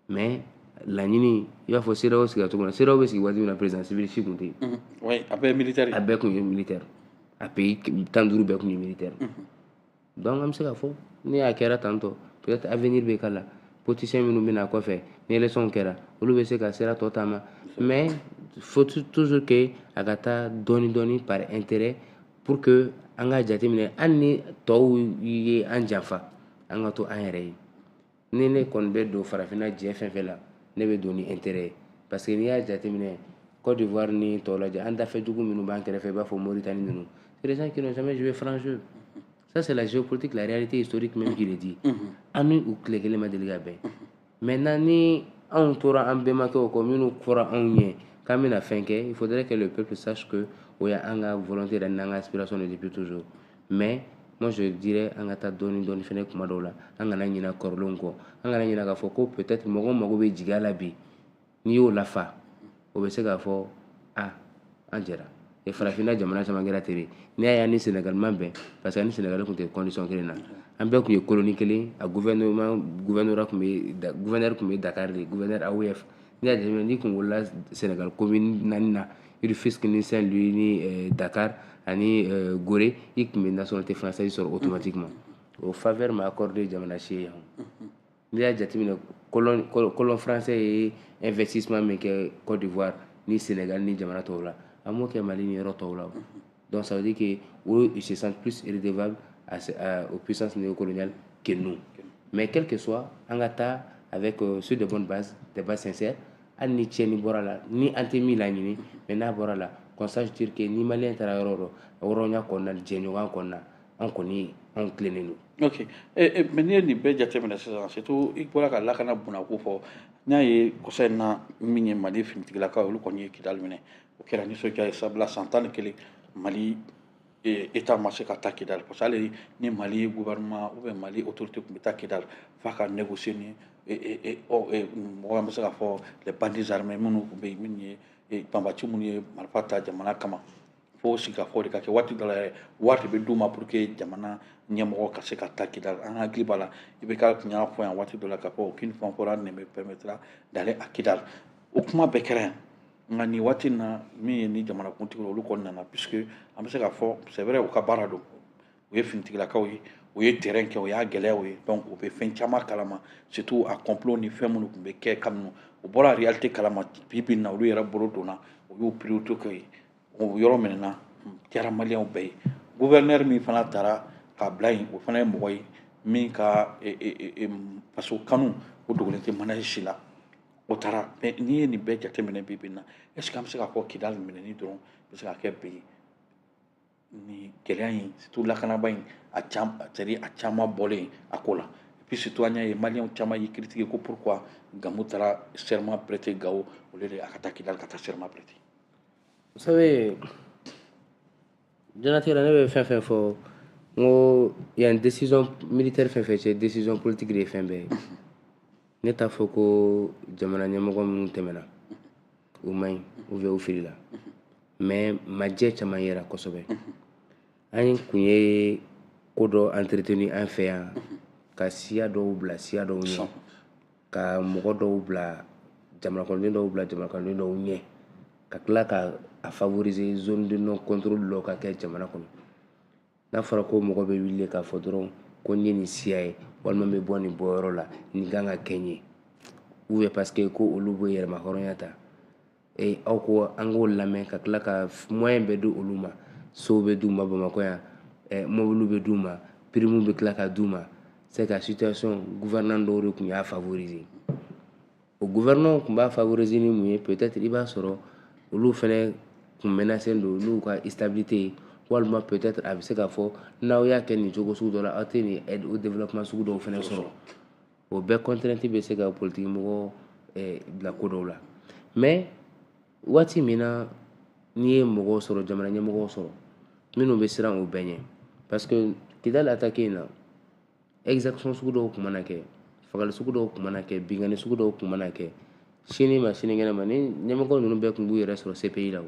mais laɲini i b'a fɔ CEDEAO sigira cogo min na CEDEAO bɛ sigi waati min na président civil si tun tɛ yen a bɛɛ ye militaire a bɛɛ tun ye militaire a pays 15 bɛɛ tun ye militaire donc an bɛ se ka fɔ ni a kɛra tantɔ peut-être avenir bɛ k'a la politiciens minnu bɛna kɔfɛ ni élection kɛra olu bɛ se ka sira tɔ taama mais faut toujours que a ka taa dɔɔni dɔɔni par intérêt pour que an ka jateminɛ hali ni tɔw ye an janfa an ka to an yɛrɛ ye ni ne kɔni bɛ don farafinna diɲɛ fɛn fɛn la ne bɛ don ni intérêt ye parce que n'i y'a jateminɛ Côte d'Ivoire ni tɔw lajɛ an dafɛdugu minnu b'an kɛrɛfɛ i b'a fɔ Mauritanie ninnu c'est des gens qui n'ont jamais joué franc jeu ça c'est la géopolitique la réalité historique même qui le dit an ni u tile kelen ma deli ka bɛn maintenant ni anw tora an bɛnbakɛw kɔ minnu fɔra anw ɲɛ k'an bɛna fɛn kɛ il faudrait que le peuple sache que o y'an ka volonté yɛrɛ n'an ka aspiration de depuis toujours mais moi je dirais an ka taa dɔɔni dɔɔni fɛnɛ kuma dɔw la an kana ɲinɛ kɔrɔlenw kɔ an kana ɲinɛ k'a fɔ ko peut-être mɔgɔw mago bɛ jigiya la bi n'i y'o lafa o bɛ se k'a fɔ an jɛra farafinna jamana caman kɛra ten de n'i y'a ye an ni Sénégal ma bɛn parce que an ni Sénégal tun tɛ condition kelen na an bɛɛ tun ye colonie kelen a gouverneur tun bɛ Dakar de gouverneur AOF n'i y'a jateminɛ n'i kun wolola Sénégal commune 4 na Rufisque ni Saint-Louis ni Dakar ani Gorée i tun bɛ nationalité française sɔrɔ automatiquement o faveur ma accordé jamana si ye yan n'i y'a jateminɛ colon français ye investissement min kɛ Côte d'Ivoire ni Sénégal ni jamana tɔw la an m'o kɛ Mali ni yɔrɔ tɔw la donc ça veut dire que eux ils se sentent plus redevables aux puissances néocoloniales que nous mais quel que soit an ka taa avec sur de bonnes bases des bases sincères hali ni tiɲɛni bɔra la ni an tɛ min laɲini mais n'a bɔra la qu'on sache dire que ni maliyɛn taara yɔrɔ o yɔrɔ hɔrɔnya kɔnɔna jɛɲɔgɔnya kɔnɔna an kɔni an tilennen don. Ok, mais n'i ye nin bɛɛ jateminɛ sisan surtout i bɔra ka lakana bunako fɔ n y'a ye kɔsa in na min ye Mali finitigilakaw olu kɔni ye Kidali minɛ o kɛra nisɔndiya ye sabula san 11 Mali État ma se ka taa Kidali parce que hali ni Mali gouvernement ou bien Mali autorité tun bɛ taa Kidali f'a ka négocier ni mɔgɔ an bɛ se k'a fɔ les bandits armés minnu tun bɛ yen minnu ye banbati minnu ye marifa ta jamana kama fo sigikafɔ de ka kɛ waati dɔ la yɛrɛ wari bɛ d'u ma pour que jamana ɲɛmɔgɔ ka se ka taa Kidali an hakili b'a la IBK tun y'a fɔ yan waati dɔ la k'a fɔ qu'une fois ne me permettra d'aller à Kidali o kuma bɛɛ kɛra yan nka nin waati in na min ye ni jamanakuntigi olu kɔni nana puisque an bɛ se k'a fɔ c'est vrai u ka baara don u ye finitigilakaw ye u ye terrain kɛ o y'a gɛlɛyaw ye donc u bɛ fɛn caman kalama surtout a complot ni fɛn minnu tun bɛ kɛ kabini u bɔra réalité kalama bi bi in na olu yɛrɛ bolo donna u y'u priorité kɛ yen o yɔrɔ minɛna diyara maliyɛnw bɛɛ ye gouverneur min fana taara k'a bila yen o fana ye mɔgɔ ye min ka faso kanu o dogolen tɛ manahɛ si la o taara mais n'i ye nin bɛɛ jateminɛ bi bi in na est ce que an bɛ se k'a fɔ Kidali minɛni dɔrɔn bɛ se ka kɛ bi ni gɛlɛya in surtout lakanaba in a caman bɔlen a ko la et puis surtout an y'a ye maliyɛnw caman y'i critiquer ko pourquoi Gamu taara serment prêter Gawo au lieu de a ka taa Kidali ka taa serment prêter. Vous savez, diɲɛlatigɛ la ne bɛ fɛn fɛn fɔ n ko yan décision militaire fɛn fɛn cɛ décision politique de ye fɛn bɛɛ ye ne t'a fɔ ko jamana ɲɛmɔgɔ minnu tɛmɛna u man ɲi ou bien u filila mais majɛ caman yera kosɛbɛ an kun ye ko dɔ entretenu an fɛ yan ka siya dɔw bila siya dɔw ɲɛ ka mɔgɔ dɔw bila jamanakɔnɔden dɔw bila jamanakɔnɔden dɔw ɲɛ ka tila ka a favoriser zone de non contrôle dɔ ka kɛ jamana kɔnɔ n'a fɔra ko mɔgɔ bɛ wuli k'a fɔ dɔrɔn ko n ye nin siya ye walima n bɛ bɔ nin bɔyɔrɔ la nin kan ka kɛ n ye ou bien parce que ko olu bɛ yɛrɛma hɔrɔnya ta aw ko an k'o lamɛn ka tila ka moyen bɛ di olu ma sow bɛ d'u ma Bamakɔ yan mobiliw bɛ d'u ma prime bɛ tila ka d'u ma c'est que situation gouvernant dɔw de tun y'a favoriser o gouvernant tun b'a favoriser ni mun ye peut-être i b'a sɔrɔ olu fɛnɛ kun menacé don n'u ka stabilité walima peut-être a bɛ se k'a fɔ n'aw y'a kɛ nin cogo sugu dɔ la aw tɛ nin aide au développement sugu dɔw fɛnɛ sɔrɔ o bɛɛ contrainte bɛ se ka politique mɔgɔ bila ko dɔw la mais waati min na n'i ye mɔgɔw sɔrɔ jamana ɲɛmɔgɔw sɔrɔ minnu bɛ siran o bɛɛ ɲɛ parce que Kidali attaque in na exaction sugu dɔw tun mana kɛ fagali sugu dɔw tun mana kɛ bingani sugu dɔw tun mana kɛ sini ma sinikɛnɛ ma ni ɲɛmɔgɔ ninnu bɛɛ tun b'u yɛrɛ sɔrɔ CPI la o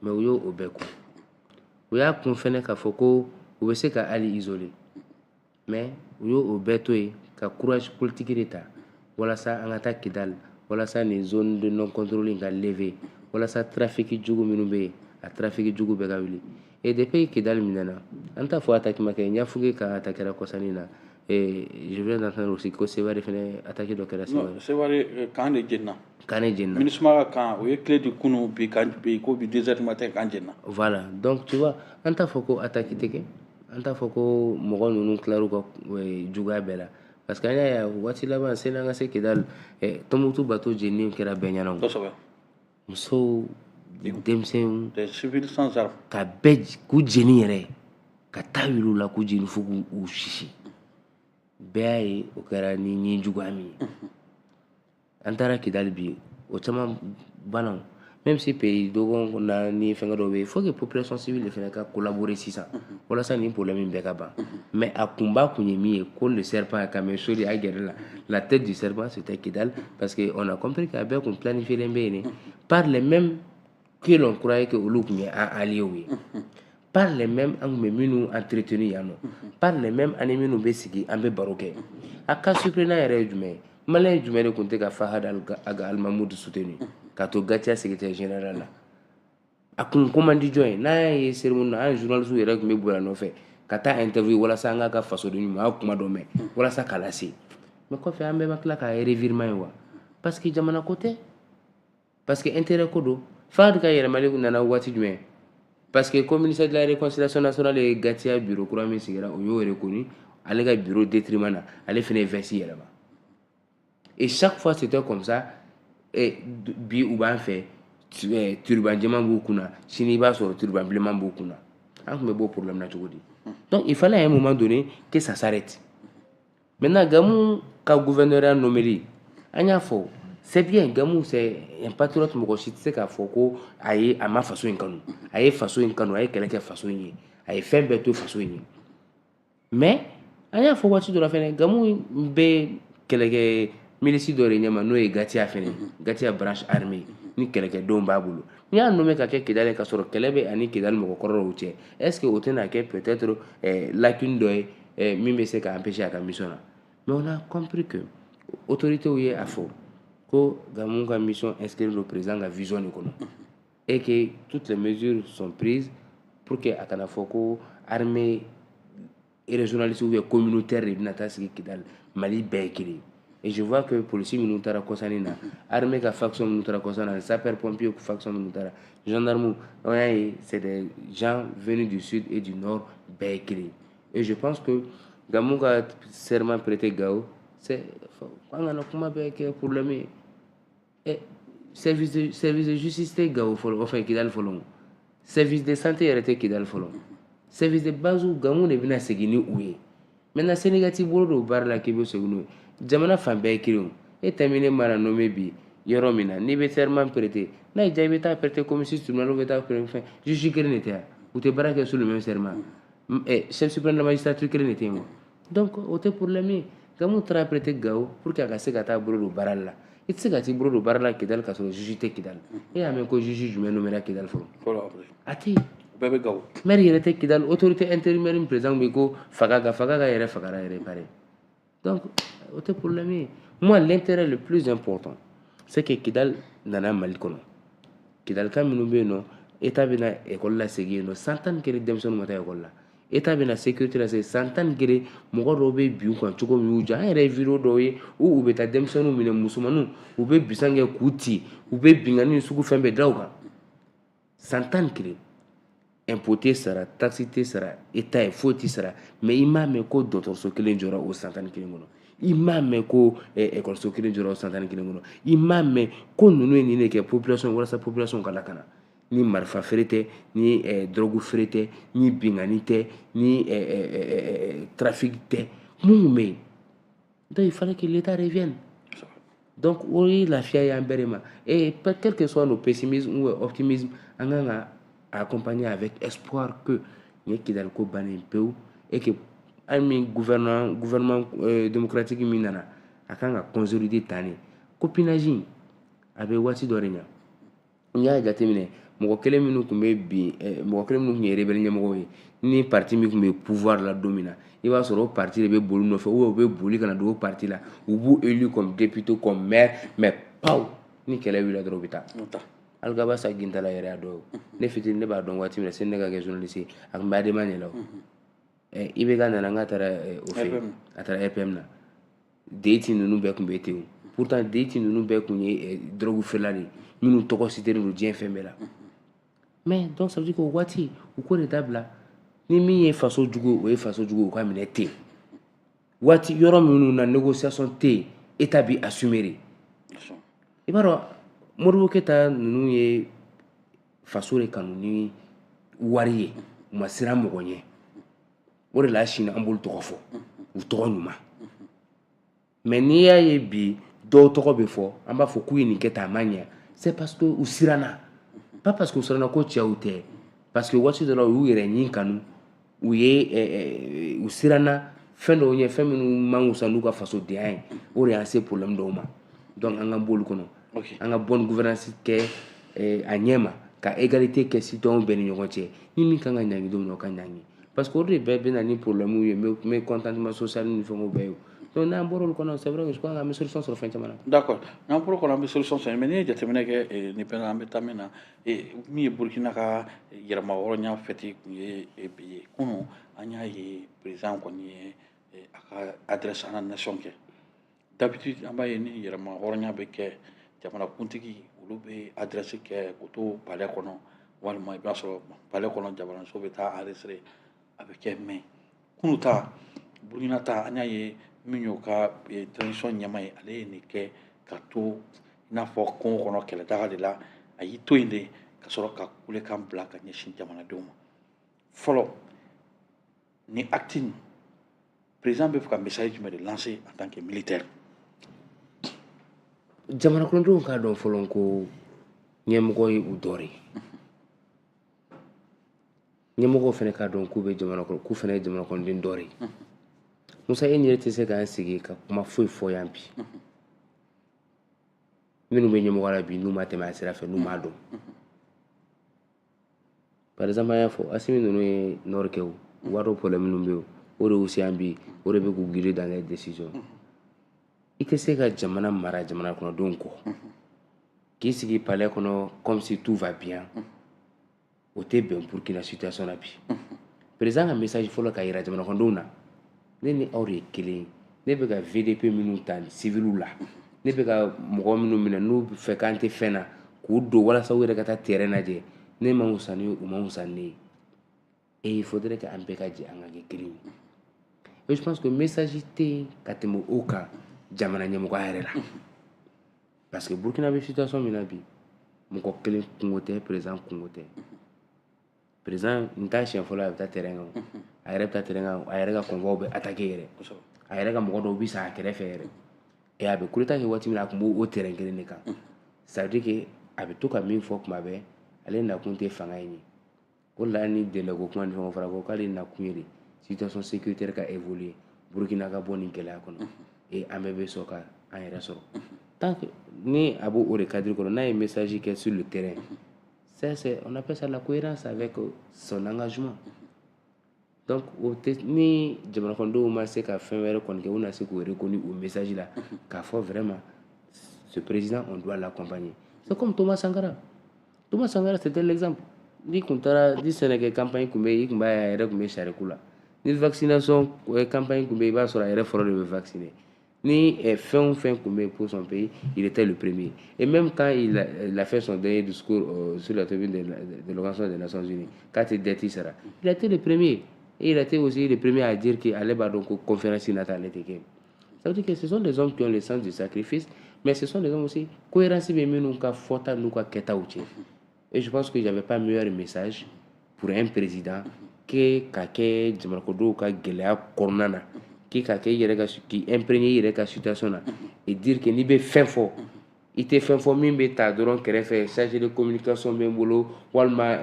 mais u y'o bɛɛ kun u y'a kun fɛnɛ k'a fɔ ko u bɛ se ka hali isoler mais u y'o bɛɛ to yen ka courage politique de ta walasa an ka taa Kidali walasa nin zone de non contrôle in ka lever walasa trafic jugu minnu bɛ yen a trafic jugu bɛɛ ka wuli et depuis Kidali minɛna an t'a fɔ attaque ma kɛ n y'a fɔ ka attaque kɛra kɔsani na je viens d'entendre aussi ko Seware fɛnɛ attaque dɔ kɛra Seware. Non Seware kan de jenina. Kan de jenina. MINUSMA ka kan o ye clé du kunu bi kan bi ko bi 2 heures du matin kan jenina. Voilà donc tu vois an t'a fɔ ko attaque tɛ kɛ an t'a fɔ ko mɔgɔ ninnu tilar'u ka juguya bɛɛ la parce que an y'a ye waati laban sani an ka se Kidali Tɔnbukutu bateau jenini kɛra bɛɛ ɲɛna o. Kosɛbɛ. Musow denmisɛnw. Des civils sans armes. Ka bɛɛ k'u jeni yɛrɛ ka taa wuli u la k'u jeni fo k'u sisi bɛɛ y'a ye o kɛra ni ɲi juguya min ye an taara Kidali bi o caman banna même si pays dɔgɔ na ni fɛngɛ dɔw bɛ yen il faut que population civile de fɛnɛ ka collaborer sisan walasa nin problème in bɛɛ ka ban mais a kunba kun ye min ye ko le serpent ka mɛ so de a gɛrɛ la tête du serpent c'était Kidali parce que on a compris que a bɛɛ kun planifié len bɛ yen par les mêmes que l'on croyait que olu kun ye an alliés ye par les mêmes an kun bɛ minnu entretenu yan nɔ par les mêmes ani minnu bɛ sigi an bɛ baro kɛ a cas surprenant yɛrɛ ye jumɛn ye maliyɛn jumɛn de kun tɛ ka Fahad Al-Mahmoud soutenu ka to Gatia secrétaire général la a kun ko man di jɔn ye n'a y'a ye cérémonie na an journaliste yɛrɛ kun bɛ bonya nɔfɛ ka taa interview walasa an ka fasoden ɲuman a kuma dɔ mɛn walasa k'a lase mais kɔfɛ an bɛɛ ma tila ka revirement ye wa parce que jamana ko tɛ parce que intérêt ko don Fahad ka yɛlɛmali nana waati jumɛn parce que comme ministère de la réconciliation nationale ye Gatia bureau kura min sigira o y'o reconnu ale ka bureau détriment na ale fɛnɛ ye vɛsi yɛlɛma et chaque fois c'était comme ça bi u b'an fɛ turban jɛman b'u kunna sini i b'a sɔrɔ turban bilenman b'u kunna an tun bɛ b'o problème na cogo di donc il fallait à un moment donné que ça s'arrête maintenant Gamou ka gouverneur nommé an y'a fɔ c'est bien Gamou c'est un patriote mɔgɔ si tɛ se k'a fɔ ko a ma faso in kanu a ye faso in kanu a ye kɛlɛ kɛ faso in ye a ye fɛn bɛɛ to faso in ye mais an y'a fɔ waati dɔ la fɛnɛ Gamou bɛ kɛlɛkɛ milisi dɔ de ɲɛma n'o ye Gatia fɛnɛ Gatia branche armée ni kɛlɛkɛdenw b'a bolo n'i y'a nommé ka kɛ Kidali ka sɔrɔ kɛlɛ bɛ ani Kidali mɔgɔkɔrɔw cɛ est-ce que o tɛna kɛ peut-être lacune dɔ ye min bɛ se ka empêcher a ka mission na mais on a compris que autorités ye a fɔ ko Gamou ka mission inscrire le président ka vision de kɔnɔ et que toutes les mesures sont prises pour que a kana fɔ ko armée régionaliste ou bien communautaire de bɛna taa sigi Kidali Mali bɛɛ ye kelen et je vois que policiers minnu taara kɔsani na armée ka faction minnu taara kɔsani na sapeur pompier faction minnu taara gendarme on y'a ye c'est des gens venus du sud et du nord bɛɛ ye kelen et je pense que Gamou ka serment prêté Gao c'est an kana kuma bɛɛ kɛ problème ye et service de justice tɛ Gao fɔlɔ enfin Kidali fɔlɔ service de santé yɛrɛ tɛ Kidali fɔlɔ service de base Gamou de bɛna segin ni u ye maintenant Sénégal t'i bolo don baara la k'i bɛ segin n'o ye jamana fan bɛɛ ye kelen e terminé mana nommé bi yɔrɔ min na n'i bɛ serment prêter n'a y'i diya i bɛ taa prêter comme si tribunal bɛ taa prêter juge kelen de tɛ yan u tɛ baara kɛ sous le même serment chef suprême de la magistrature kelen de tɛ yen wa donc o tɛ problème ye Gamou taara prêter Gao pour que a ka se ka taa bolo don baara la i tɛ se ka t'i bolo don baara la Kidali ka sɔrɔ juge tɛ Kidali e y'a mɛn ko juge jumɛn nommé Kidali fɔlɔ a tɛ yen bɛɛ bɛ Gao maire yɛrɛ tɛ Kidali autorité intérimaire président bɛ ko Fagaga yɛrɛ fagara yɛrɛ pare donc o tɛ problème ye moi l'intérêt le plus important c'est que Kidali nana Mali kɔnɔ Kidali ka minnu bɛ yen nɔ état bɛna école la segin yen nɔ 111 denmisɛnninw ma taa école la état bɛna sécurité la segin 111 mɔgɔ dɔw bɛ bin u kan cogo min y'u diya an yɛrɛ ye vidéo dɔw ye u bɛ taa denmisɛnninw minɛ musomaninw u bɛ bisan kɛ k'u ci u bɛ binkani sugu fɛn bɛɛ da u kan 111 impôt tɛ sara taxe tɛ sara état ye foyi tɛ sara mais i m'a mɛn ko dɔgɔtɔrɔso kelen jɔra o 111 kɔnɔ i m'a mɛn ko école kelen jɔra o 111 kɔnɔ i m'a mɛn ko ninnu ye nin de kɛ population walasa population ka lakana ni marifa feere tɛ ni drogue feere tɛ ni binkani tɛ ni trafic tɛ mun bɛ yen donc il fallait que l'état revienne donc o ye lafiya ye an bɛɛ de ma et quel que soit nos pessimismes ou optimisme an kan ka accompagner avec espoir que ni Kidali ko bannen pewu et que an min gouvernement démocratique min nana a kan ka consolider tan de copinage a bɛ waati dɔ de ɲa n y'a jateminɛ mɔgɔ kelen minnu tun bɛ bin mɔgɔ kelen minnu tun ye rebelle ɲɛmɔgɔw ye ni parti min tun bɛ pouvoir la don min na i b'a sɔrɔ o parti de bɛ boli nɔfɛ ou bien u bɛ boli ka na don o parti la u b'u élu comme député comme maire mais paw ni kɛlɛ wulila dɔrɔn u bɛ taa Algaba sa gintala yɛrɛ y'a dɔn ne fitinin ne b'a dɔn waati min na sani ne ka kɛ journaliste ye a tun bɛ adama ɲɛ la o IBK nana n k'a taara o fɛ a taara EPM na deiti ninnu bɛɛ tun bɛ ten pourtant deiti ninnu bɛɛ tun ye drogue feerela de minnu tɔgɔ citeren don diɲɛ fɛn bɛɛ la mais donc ça veut dire que o waati u k'o de dabila ni min ye faso jugu o ye faso jugu o ka minɛ ten waati yɔrɔ minnu na négociation tɛ yen état bi assumer de i b'a dɔn Modibo Keyita ninnu ye faso de kanu ni wari ye u ma siran mɔgɔ ɲɛ o de la sini an b'olu tɔgɔ fɔ u tɔgɔ ɲuman mais n'i y'a ye bi dɔw tɔgɔ bɛ fɔ an b'a fɔ k'u ye nin kɛ tan a ma ɲɛ c'est parce que u siranna pas parce que u siranna ko cɛw tɛ parce que waati dɔ la u y'u yɛrɛ ɲin kanu u ye u siranna fɛn dɔw ɲɛ fɛn minnu man wusa n'u ka fasodenya ye o de y'an se problème dɔw ma donc an ka b'olu kɔnɔ an ka bonne gouvernance kɛ a ɲɛ ma ka égalité kɛ citoyenw bɛɛ ni ɲɔgɔn cɛ ni min kan ka ɲangi don min na o ka ɲangi parce que o de bɛɛ bɛ na ni problème ye mécontentement social ni fɛnw bɛɛ ye donc n'an bɔra olu kɔnɔ c'est vrai que je crois an bɛ solution sɔrɔ fɛn caman na. d'accord n'an bɔra kɔnɔ an bɛ solution sɔrɔ mais n'i ye jateminɛ kɛ nin bɛɛ la an bɛ taa min na min ye Burkina ka yɛrɛma hɔrɔnya fête kun ye bi ye kunun an y'a ye président kɔni ye a ka adresse à la nation kɛ d'habitude an b'a ye ni yɛrɛma hɔrɔnya bɛ kɛ jamanakuntigi olu bɛ adresse kɛ k'o to palais kɔnɔ walima i b'a sɔrɔ palais kɔnɔ jamanaso bɛ taa enregistrer a bɛ kɛ mais kunun ta Burkina ta an y'a ye min y'o ka transition ɲɛma ye ale ye nin kɛ ka to i n'a fɔ kungo kɔnɔ kɛlɛdaga de la a y'i to yen de ka sɔrɔ ka kulekan bila ka ɲɛsin jamanadenw ma fɔlɔ ni acte président bɛ fɛ ka message jumɛn de lancer en tant que militaire. jamana kɔnɔdenw k'a dɔn fɔlɔ ko ɲɛmɔgɔ ye u dɔ ye ɲɛmɔgɔw fana k'a dɔn k'u fana ye jamana kɔnɔden dɔ ye Musa e ni yɛrɛ tɛ se k'an sigi ka kuma foyi fɔ yan bi minnu bɛ ɲɛmɔgɔ la bi n'u ma tɛmɛ a sira fɛ n'u m'a dɔn par exemple an y'a fɔ Asimi ninnu ye nord kɛ o u b'a dɔn problème minnu bɛ yen o de y'u se yan bi o de bɛ k'u guider dans les décisions i tɛ se ka jamana mara jamana kɔnɔdenw kɔ k'i sigi palais kɔnɔ comme si tout va bien o tɛ bɛn Burkina situation na bi président ka message fɔlɔ ka yira jamana kɔnɔdenw na ne ni aw de ye kelen ye ne bɛ ka VDP minnu ta civiliw la ne bɛ ka mɔgɔ minnu minɛ n'u bɛ fɛ k'an tɛ fɛn na k'u don walasa u yɛrɛ ka taa terrain lajɛ ne ma wusa ni u ma wusa ne ye et il faudrait que an bɛɛ ka jɛ an ka kɛ kelen ye et je pense que message tɛ yen ka tɛmɛ o kan jamana ɲɛmɔgɔya yɛrɛ la parce que Burkina bɛ situation min na bi mɔgɔ kelen kungo tɛ président kungo tɛ président n t'a siɲɛ fɔlɔ a bɛ taa terrain kan a yɛrɛ bɛ taa terrain kan a yɛrɛ ka convois bɛ attaquer yɛrɛ a yɛrɛ ka mɔgɔ dɔw bɛ sa a kɛrɛfɛ yɛrɛ et a bɛ coup d'état kɛ waati min na a tun b'o terrain kelen de kan ça veut dire que a bɛ to ka min fɔ tuma bɛɛ ale nakun tɛ fanga in ye o de la ni délai ko kuma ni fɛnw fɔra ko k'ale nakun ye de situation sécuritaire ka évoluer Burkina ka bɔ nin gɛlɛya kɔnɔ et an bɛɛ bɛ sɔn ka an yɛrɛ sɔrɔ tant que ni a b'o de cadre kɔnɔ n'a ye message kɛ sur le terrain on appelle ça la cohérence avec son engagement donc ni jamana kɔnɔdenw ma se ka fɛn wɛrɛ kɔni kɛ u na se k'o reconnu o message la k'a fɔ vraiment ce président on doit l'accompagner c'est comme Thomas Sankara c'était l'exemple ni tun taara ni sɛnɛkɛ campagne tun bɛ yen i tun b'a ye a yɛrɛ tun bɛ sariku la ni vaccination campagne tun bɛ yen i b'a sɔrɔ a yɛrɛ fɔlɔ de bɛ vacciner ni fɛn o fɛn tun bɛ yen pour son pays il était le premier et même quand il a fait son dernier discours sur la tribune de l'Organisation des Nations Unies quand il dette sera il a été le premier et il a été aussi le premier à dire qu'ale b'a dɔn ko conférence nata ale tɛ kɛ ça veut dire que ce sont des hommes qui ont le sens du sacrifice mais ce sont des hommes aussi cohérence bɛ minnu ka fɔta n'u ka kɛtaw cɛ et je pense que j'avais pas meilleur message pour un président que ka kɛ jamana kɔnɔdenw ka gɛlɛya kɔnɔna na k'i imprégner i yɛrɛ ka situation na et dire que n'i bɛ fɛn fɔ i tɛ fɛn fɔ min bɛ ta dɔrɔn kɛrɛfɛ chargé de communication bɛ n bolo walima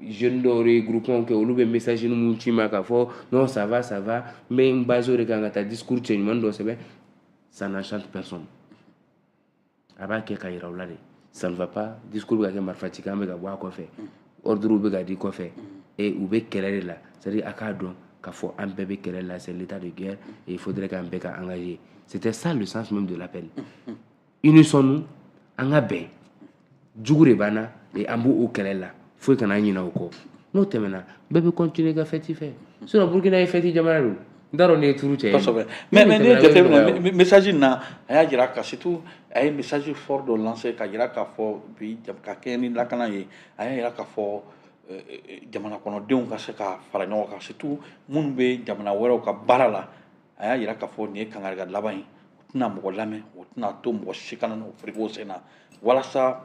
jeunes dɔw ye groupement kɛ olu bɛ message minnu ci ma k'a fɔ non ça va n bɛ n base o de kan ka taa discours cɛ ɲuman dɔ sɛbɛn ça n'enchante personne a b'a kɛ ka yira u la de ça ne va pas discours bɛ ka kɛ marifa cikan bɛ ka bɔ a kɔfɛ ordre bɛ ka di kɔfɛ et u bɛ kɛlɛ de la c'est à dire a k'a dɔn k'a fɔ an bɛɛ bɛ kɛlɛ la c'est l'état de guerre et il faudrait qu'an bɛɛ ka engager c'était ça le sens même de l'appel unissons-nous an ka bɛn jugu de b'an na et an b'o kɛlɛ la foyi kana ɲinɛ o kɔ n'o tɛmɛna bɛɛ bɛ continuer ka fête fɛ sinon Burkina ye fête jamana don n t'a dɔn ni ye turu cɛ ye kosɛbɛ mais ne ye jateminɛ message in na a y'a jira ka surtout a ye message fort dɔ lancer ka jira k'a fɔ bi ka kɛɲɛ ni lakana ye a y'a jira k'a fɔ jamana kɔnɔdenw ka se ka fara ɲɔgɔn kan surtout minnu bɛ jamana wɛrɛw ka baara la a y'a jira k'a fɔ nin ye kangariga laban ye o tɛna mɔgɔ lamɛn o tɛna to mɔgɔ si kana n'o firiko sen na walasa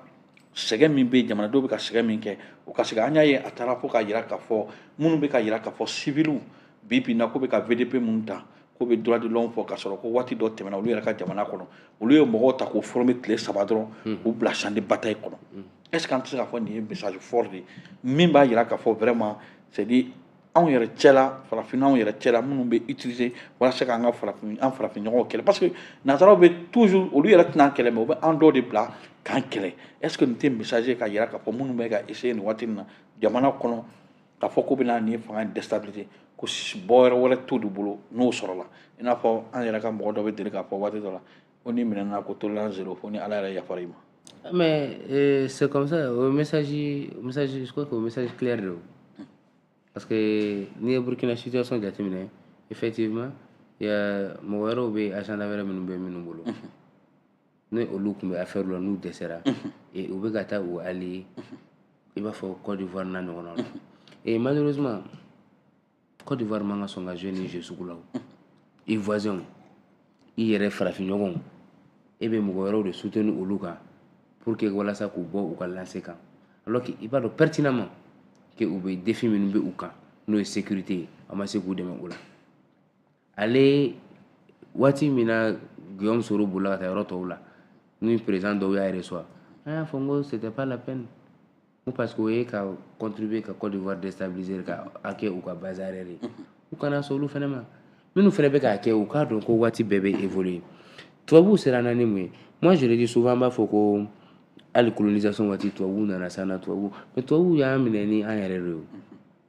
sɛgɛn min bɛ jamanadenw bɛ ka sɛgɛn min kɛ o ka se ka an y'a ye a taara fo k'a jira k'a fɔ minnu bɛ ka jira k'a fɔ civiliw bi na k'u bɛ ka VDP minnu ta k'u bɛ droit de l'homme fɔ k'a sɔrɔ ko waati dɔ tɛmɛna olu yɛrɛ ka jamana kɔnɔ olu ye mɔgɔw ta k'u former tile 3 dɔrɔn k'u bila champ de bataille kɔnɔ est ce que an tɛ se k'a fɔ nin ye message fort de ye min b'a jira k'a fɔ vraiment c'est à dire anw yɛrɛ cɛla farafinna anw yɛrɛ cɛla minnu bɛ utiliser walasa k'an ka farafin ɲɔgɔnw kɛlɛ parce que nanzaraw bɛ toujours olu yɛrɛ tɛna an kɛlɛ mais u bɛ an dɔw de bila k'an kɛlɛ est ce que nin tɛ message ye ka jira k'a fɔ minnu bɛ ka essayer nin waati in na jamana kɔnɔ k'a fɔ k'u bɛna nin fanga in déstabiliser ko bɔ wɛrɛ t'olu bolo n'o sɔrɔla i n'a fɔ an yɛrɛ ka mɔgɔ dɔ bɛ deli k'a fɔ waati dɔ la ko ni minɛna ko tolérance zéro fo ni ala yɛrɛ yafara i ma. Mais c'est comme ça, au message, je crois qu'au message clair, parce que ni Burkina situation jateminɛ effectivement il y a mɔgɔ wɛrɛw bɛ agenda wɛrɛ minnu bɛ minnu bolo ni olu tun bɛ affaire la n'u dɛsɛra et u bɛ ka taa u allier i b'a fɔ Côte d'Ivoire n'a ɲɔgɔnnaw la et malheureusement Côte d'Ivoire man ka sɔn ka jouer ni jeu sugu la o i voisin i yɛrɛ farafin ɲɔgɔnw e bɛ mɔgɔ wɛrɛw de soutenir olu kan pour que walasa k'u bɔ u ka lancé kan alors que i b'a dɔn pertinemment que u bɛ défi minnu bɛ u kan n'o ye sécurité ye a ma se k'u dɛmɛ o la ale waati min na Guillaume Soro bolila ka taa yɔrɔ tɔw la ni président dɔw y'a reçoit an y'a fɔ n ko c'était pas la peine n ko parce que o ye ka contribuer ka Côte d'Ivoire déstabiliser ka a kɛ u ka base arrière ye u kana sɔn olu fɛnɛ ma minnu fɛnɛ bɛ k'a kɛ u k'a dɔn ko waati bɛɛ bɛ évoluer tubabuw sera na ni mun ye moi je le dis souvent an b'a fɔ ko hali colonisation waati tubabuw nana s'an na tubabuw mais tubabuw y'an minɛ ni an yɛrɛ de ye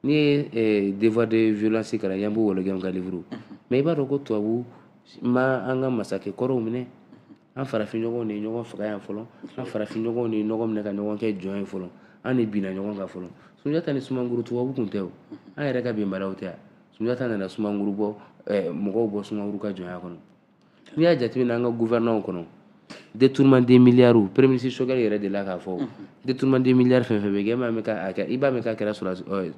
n'i ye devoir de violence kalan yan b'o wɔlɔkɛ ka livre mais i b'a dɔn ko tubabuw ma an ka masakɛ kɔrɔw minɛ an farafinɲɔgɔnw de ye ɲɔgɔn faga yan fɔlɔ an farafinɲɔgɔnw de ye ɲɔgɔn minɛ ka ɲɔgɔn kɛ jɔn ye fɔlɔ an de binna ɲɔgɔn kan fɔlɔ Sunjata ni Sumanguru tubabu kun tɛ o an yɛrɛ ka bɛnbalaw tɛ Sunjata nana Sumanguru bɔ mɔgɔw bɔ Sumanguru ka jɔnya kɔnɔ n'i y'a jateminɛ an ka gouvernement kɔnɔ détournement des milliards premier ministre Choguel yɛrɛ de la k'a fɔ détournement des milliards fɛn fɛn bɛ kɛ i b'a mɛn k'a kɛra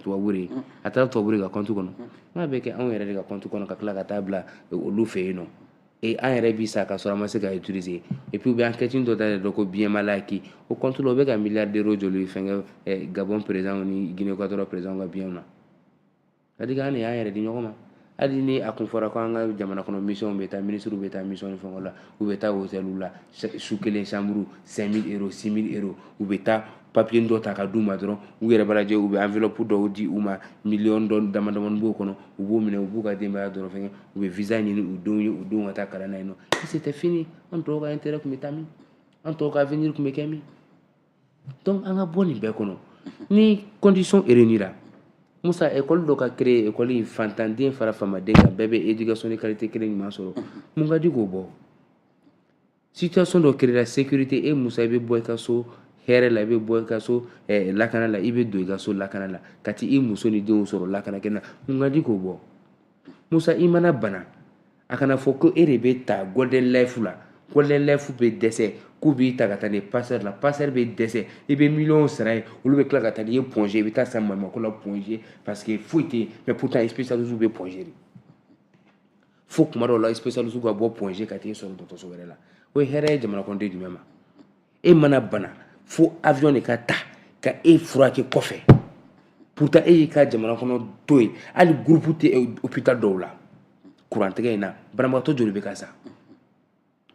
tubabu de ye a taara tubabu de ka compte kɔnɔ n'a bɛ kɛ anw yɛrɛ de ka compte kɔnɔ ka tila ka taa bila olu fɛ yen nɔ et an yɛrɛ bi sa ka sɔrɔ an ma se ka utiliser et puis u bɛ enquête dɔ da yɛrɛ dɔn ko bien mal acquis o compte la u bɛ ka milliardaires joli fɛnkɛ Gabon président ni Guinée Équatoriale président ka bien na c'est à dire an de y'an yɛrɛ di ɲɔgɔn ma hali ni a kun fɔra ko an ka jamana kɔnɔ mission bɛ taa ministre bɛ taa mission ni fɛnw la u bɛ taa hôtel la su kelen chambre 5000 euros 6000 euros u bɛ taa papier dɔ ta ka d'u ma dɔrɔn u yɛrɛ b'a lajɛ u bɛ enveloppe dɔw di u ma million dɔ dama damani b'o kɔnɔ u b'o minɛ u b'u ka denbaya dɔrɔn fɛnkɛ u bɛ visa ɲini u denw ka taa kalan na yen nɔ c'était fini an tɔw ka intérêt tun bɛ taa min an tɔw ka avenir tun bɛ kɛ min donc an ka bɔ nin bɛɛ kɔnɔ ni condition réunira Musa école dɔ ka créer école in fantanden fara famaden kan bɛɛ bɛ éducation de qualité kelen ɲuman sɔrɔ mun ka di k'o bɔ situation dɔ créera sécurité e Musa i bɛ bɔ i ka so hɛrɛ la i bɛ bɔ i ka so lakana la i bɛ don i ka so lakana la ka t'i muso ni denw sɔrɔ lakana kɛ na mun ka di k'o bɔ Musa i mana bana a kana fɔ ko e de bɛ ta golden life la golden life bɛ dɛsɛ k'u b'i ta ka taa ni passeur la passeur bɛ dɛsɛ i bɛ miliyɔn sara ye olu bɛ tila ka taa n'i ye plongé i bɛ taa san maɲumako la plongé parce que foyi tɛ yen mais pourtant spécialiste bɛ plongé de fo kuma dɔw la spécialiste ka bɔ plongé ka t'i sɔrɔ dɔgɔtɔrɔso wɛrɛ la o ye hɛrɛ ye jamana kɔnɔden jumɛn ma e mana bana fo avion de ka ta ka e furakɛ kɔfɛ pourtant e y'i ka jamana kɔnɔ to yen hali groupe tɛ hôpital dɔw la kurantigɛ in na banabagatɔ joli bɛ ka sa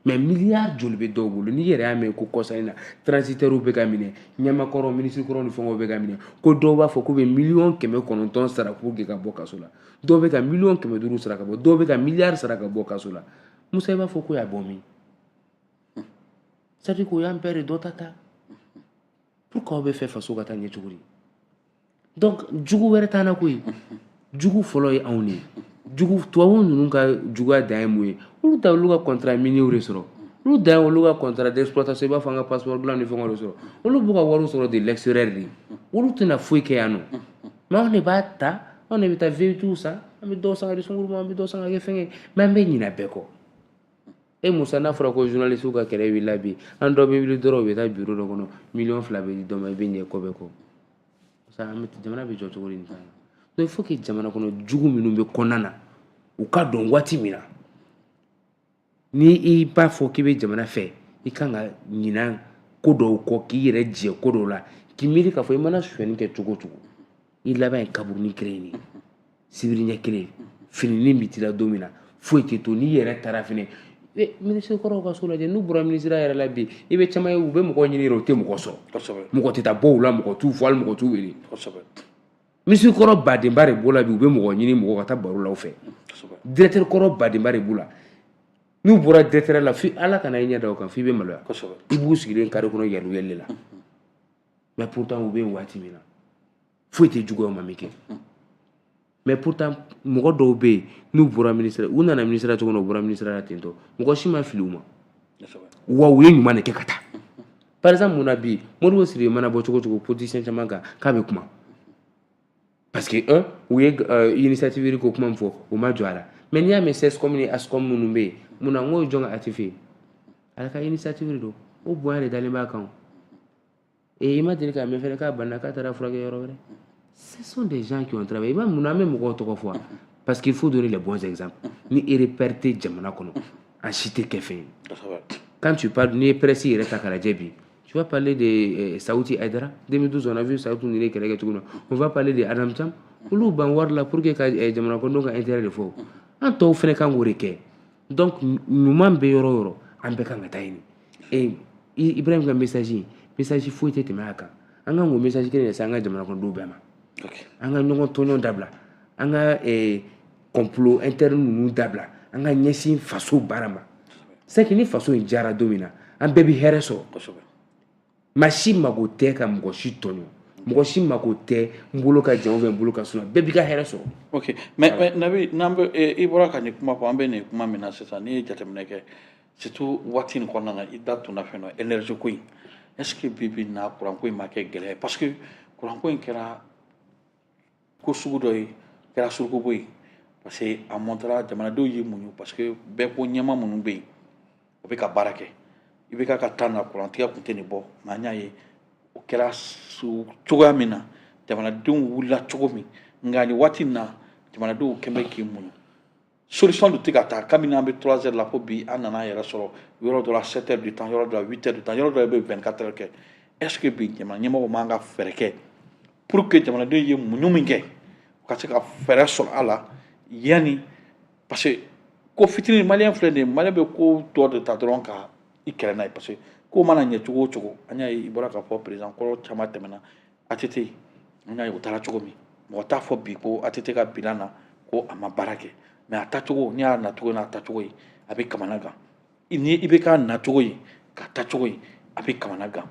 mais milliard joli bɛ dɔw bolo n'i yɛrɛ y'a mɛn ko kɔsa in na transitaires bɛ ka minɛ ɲɛmakɔrɔ ministre kɔrɔ ni fɛnw bɛ ka minɛ ko dɔw b'a fɔ k'u bɛ miliyɔn 900 sara pour que ka bɔ kaso la dɔw bɛ ka miliyɔn 500 sara ka bɔ dɔw bɛ ka milliard sara ka bɔ kaso la Musa i b'a fɔ ko y'a bɔ min c'est à dire ko y'an bɛɛ de dɔ ta pourquoi aw bɛ fɛ faso ka taa ɲɛ cogo di donc jugu wɛrɛ t'an na koyi jugu fɔlɔ ye anw de ye jugu tubabu ninnu ka juguya dan ye mun ye olu ta olu ka contrat minier de sɔrɔ olu dan ye olu ka contrat d'exploitation i b'a fɔ an ka passeport dilan ni fɛnw de sɔrɔ olu b'u ka wariw sɔrɔ de l'extérieur de olu tɛna foyi kɛ yan nɔ mais anw de b'a ta anw de bɛ taa véhicule san an bɛ dɔw san ka di sunkuru ma an bɛ dɔw san ka kɛ fɛnkɛ mais an bɛ ɲinɛ bɛɛ kɔ e Musa n'a fɔra ko journaliste ka kɛlɛ wulila bi an dɔ bɛ wuli dɔrɔn u bɛ taa bureau dɔ kɔnɔ miliyɔn 2 bɛ di dɔ ma i bɛ ɲɛ kɔ bɛɛ kɔ jamana bɛ jɔ cogo di nin ta la donc il faut que jamana kɔnɔ jugu minnu bɛ kɔnɔna na u ka dɔn waati min na ni i b'a fɔ k'i bɛ jamana fɛ i kan ka ɲina ko dɔw kɔ k'i yɛrɛ jɛ ko dɔw la k'i miiri k'a fɔ i mana sonyɛni kɛ cogo o cogo i laban ye kaburunin kelen de sibiri ɲɛ kelen fininin bɛ t'i la don min na foyi tɛ to n'i yɛrɛ taara fɛnɛ ministre kɔrɔw ka so lajɛ n'u bɔra ministre yɛrɛ la bi i bɛ caman ye u bɛ mɔgɔ ɲini yɛrɛ u tɛ mɔgɔ sɔrɔ mɔgɔ tɛ taa bɔ u la mɔgɔ t'u fɔ hali mɔgɔ t'u wele ministre kɔrɔ badenba de b'o la bi u bɛ mɔgɔ ɲini mɔgɔ ka taa baro la u fɛ directeur kɔrɔ badenba de b'u la n'u bɔra directeur la fi ala kana i ɲɛ da o kan f'i bɛ maloya i b'u sigilen carré kɔnɔ yɛlɛ yɛlɛ la mais pourtant u bɛ yen waati min na foyi tɛ juguya u ma min kɛ mais pourtant mɔgɔ dɔw bɛ yen n'u bɔra ministère u nana ministère cogo min na u bɔra ministère la ten tɔ mɔgɔ si ma fili u ma wa u ye ɲuman de kɛ ka taa par exemple mun na bi Modibo Siré mana bɔ cogo cogo politicien caman kan k'a bɛ kuma parce que u ye initiative ko kuma min fɔ u ma jɔ a la mais n'i y'a mɛn CESCOM ni ASCOM minnu bɛ yen mun na n ko jɔn ka actifier ala ka initiative don o bonya de dalen b'a kan et i ma deli k'a mɛn fɛnɛ k'a banna k'a taara furakɛ yɔrɔ wɛrɛ ce sont des gens qui ont travaillé i b'a mun na an bɛ mɔgɔw tɔgɔ fɔ parce qu'il faut donner les bons exemples ni repère tɛ jamana kɔnɔ an si tɛ kɛ fɛn ye quand tu parles n'i ye presse yɛrɛ ta k'a lajɛ bi tu vas parler de Saouti Aïdara 2012 on a vu Saouti Nile kɛlɛ kɛ cogo min na on va parler de Adam Cham olu ban wari la pour que ka jamana kɔnɔdenw ka intérêt de fɔ an tɔw fɛnɛ kan k'o de kɛ donc ɲuman bɛ yɔrɔ o yɔrɔ an bɛɛ kan ka taa yen Ibrahim ka message foyi tɛ tɛmɛ a kan an kan k'o message kelen de se an ka jamana kɔnɔdenw bɛɛ ma an ka ɲɔgɔn tɔɲɔn dabila an ka complot interne ninnu dabila an ka ɲɛsin faso baara ma c'est que ni faso in jara don min na an bɛɛ bɛ hɛrɛ sɔrɔ maa si mago tɛ ka mɔgɔ si tɔɲɔ mɔgɔ si mago tɛ n bolo ka jan n bolo ka suma bɛɛ b'i ka hɛrɛ sɔrɔ. ok mais Nabi n'an bɛ i bɔra ka nin kuma fɔ an bɛ nin kuma min na sisan n'i ye jateminɛ kɛ surtout waati nin kɔnɔna na i da tun na fɛn dɔ énergie ko in est ce que bi in na courant ko in ma kɛ gɛlɛya parce que courant ko in kɛra ko sugu dɔ ye kɛra surukubo ye parce que a montrera jamanadenw y'i muɲu parce que bɛɛ ko ɲɛma minnu bɛ yen o bɛ ka baara kɛ i bɛ ka taa na courant tigɛ kun tɛ nin bɔ nka an y'a ye o kɛra cogoya min na jamanadenw wulila cogo min nka nin waati in na jamanadenw kɛn bɛ k'i muɲu solution dun tɛ ka taa kabini an bɛ 3 heures la fo bi an nana yɛrɛ sɔrɔ yɔrɔ dɔ la 7 heures du temps yɔrɔ dɔ la 8 heures du temps yɔrɔ dɔ la bɛ 24 heures kɛ est ce que bi jamana ɲɛmɔgɔ man ka fɛɛrɛ kɛ pour que jamanadenw ye muɲu min kɛ u ka se ka fɛɛrɛ sɔrɔ a la yanni parce que ko fitinin maliyɛn filɛ nin ye maliyɛn bɛ ko dɔ de ta dɔrɔn ka i kɛlɛ n'a ye parce que ko mana ɲɛ cogo o cogo an y'a ye i bɔra k'a fɔ président kɔrɔ caman tɛmɛna ATT an y'a ye o taara cogo min mɔgɔ t'a fɔ bi ko ATT ka bilan na ko a ma baara kɛ mais a tacogo n'i y'a nacogo n'a tacogo ye a bɛ kamana gan ni i bɛ k'a nacogo ye k'a tacogo ye a bɛ kamana gan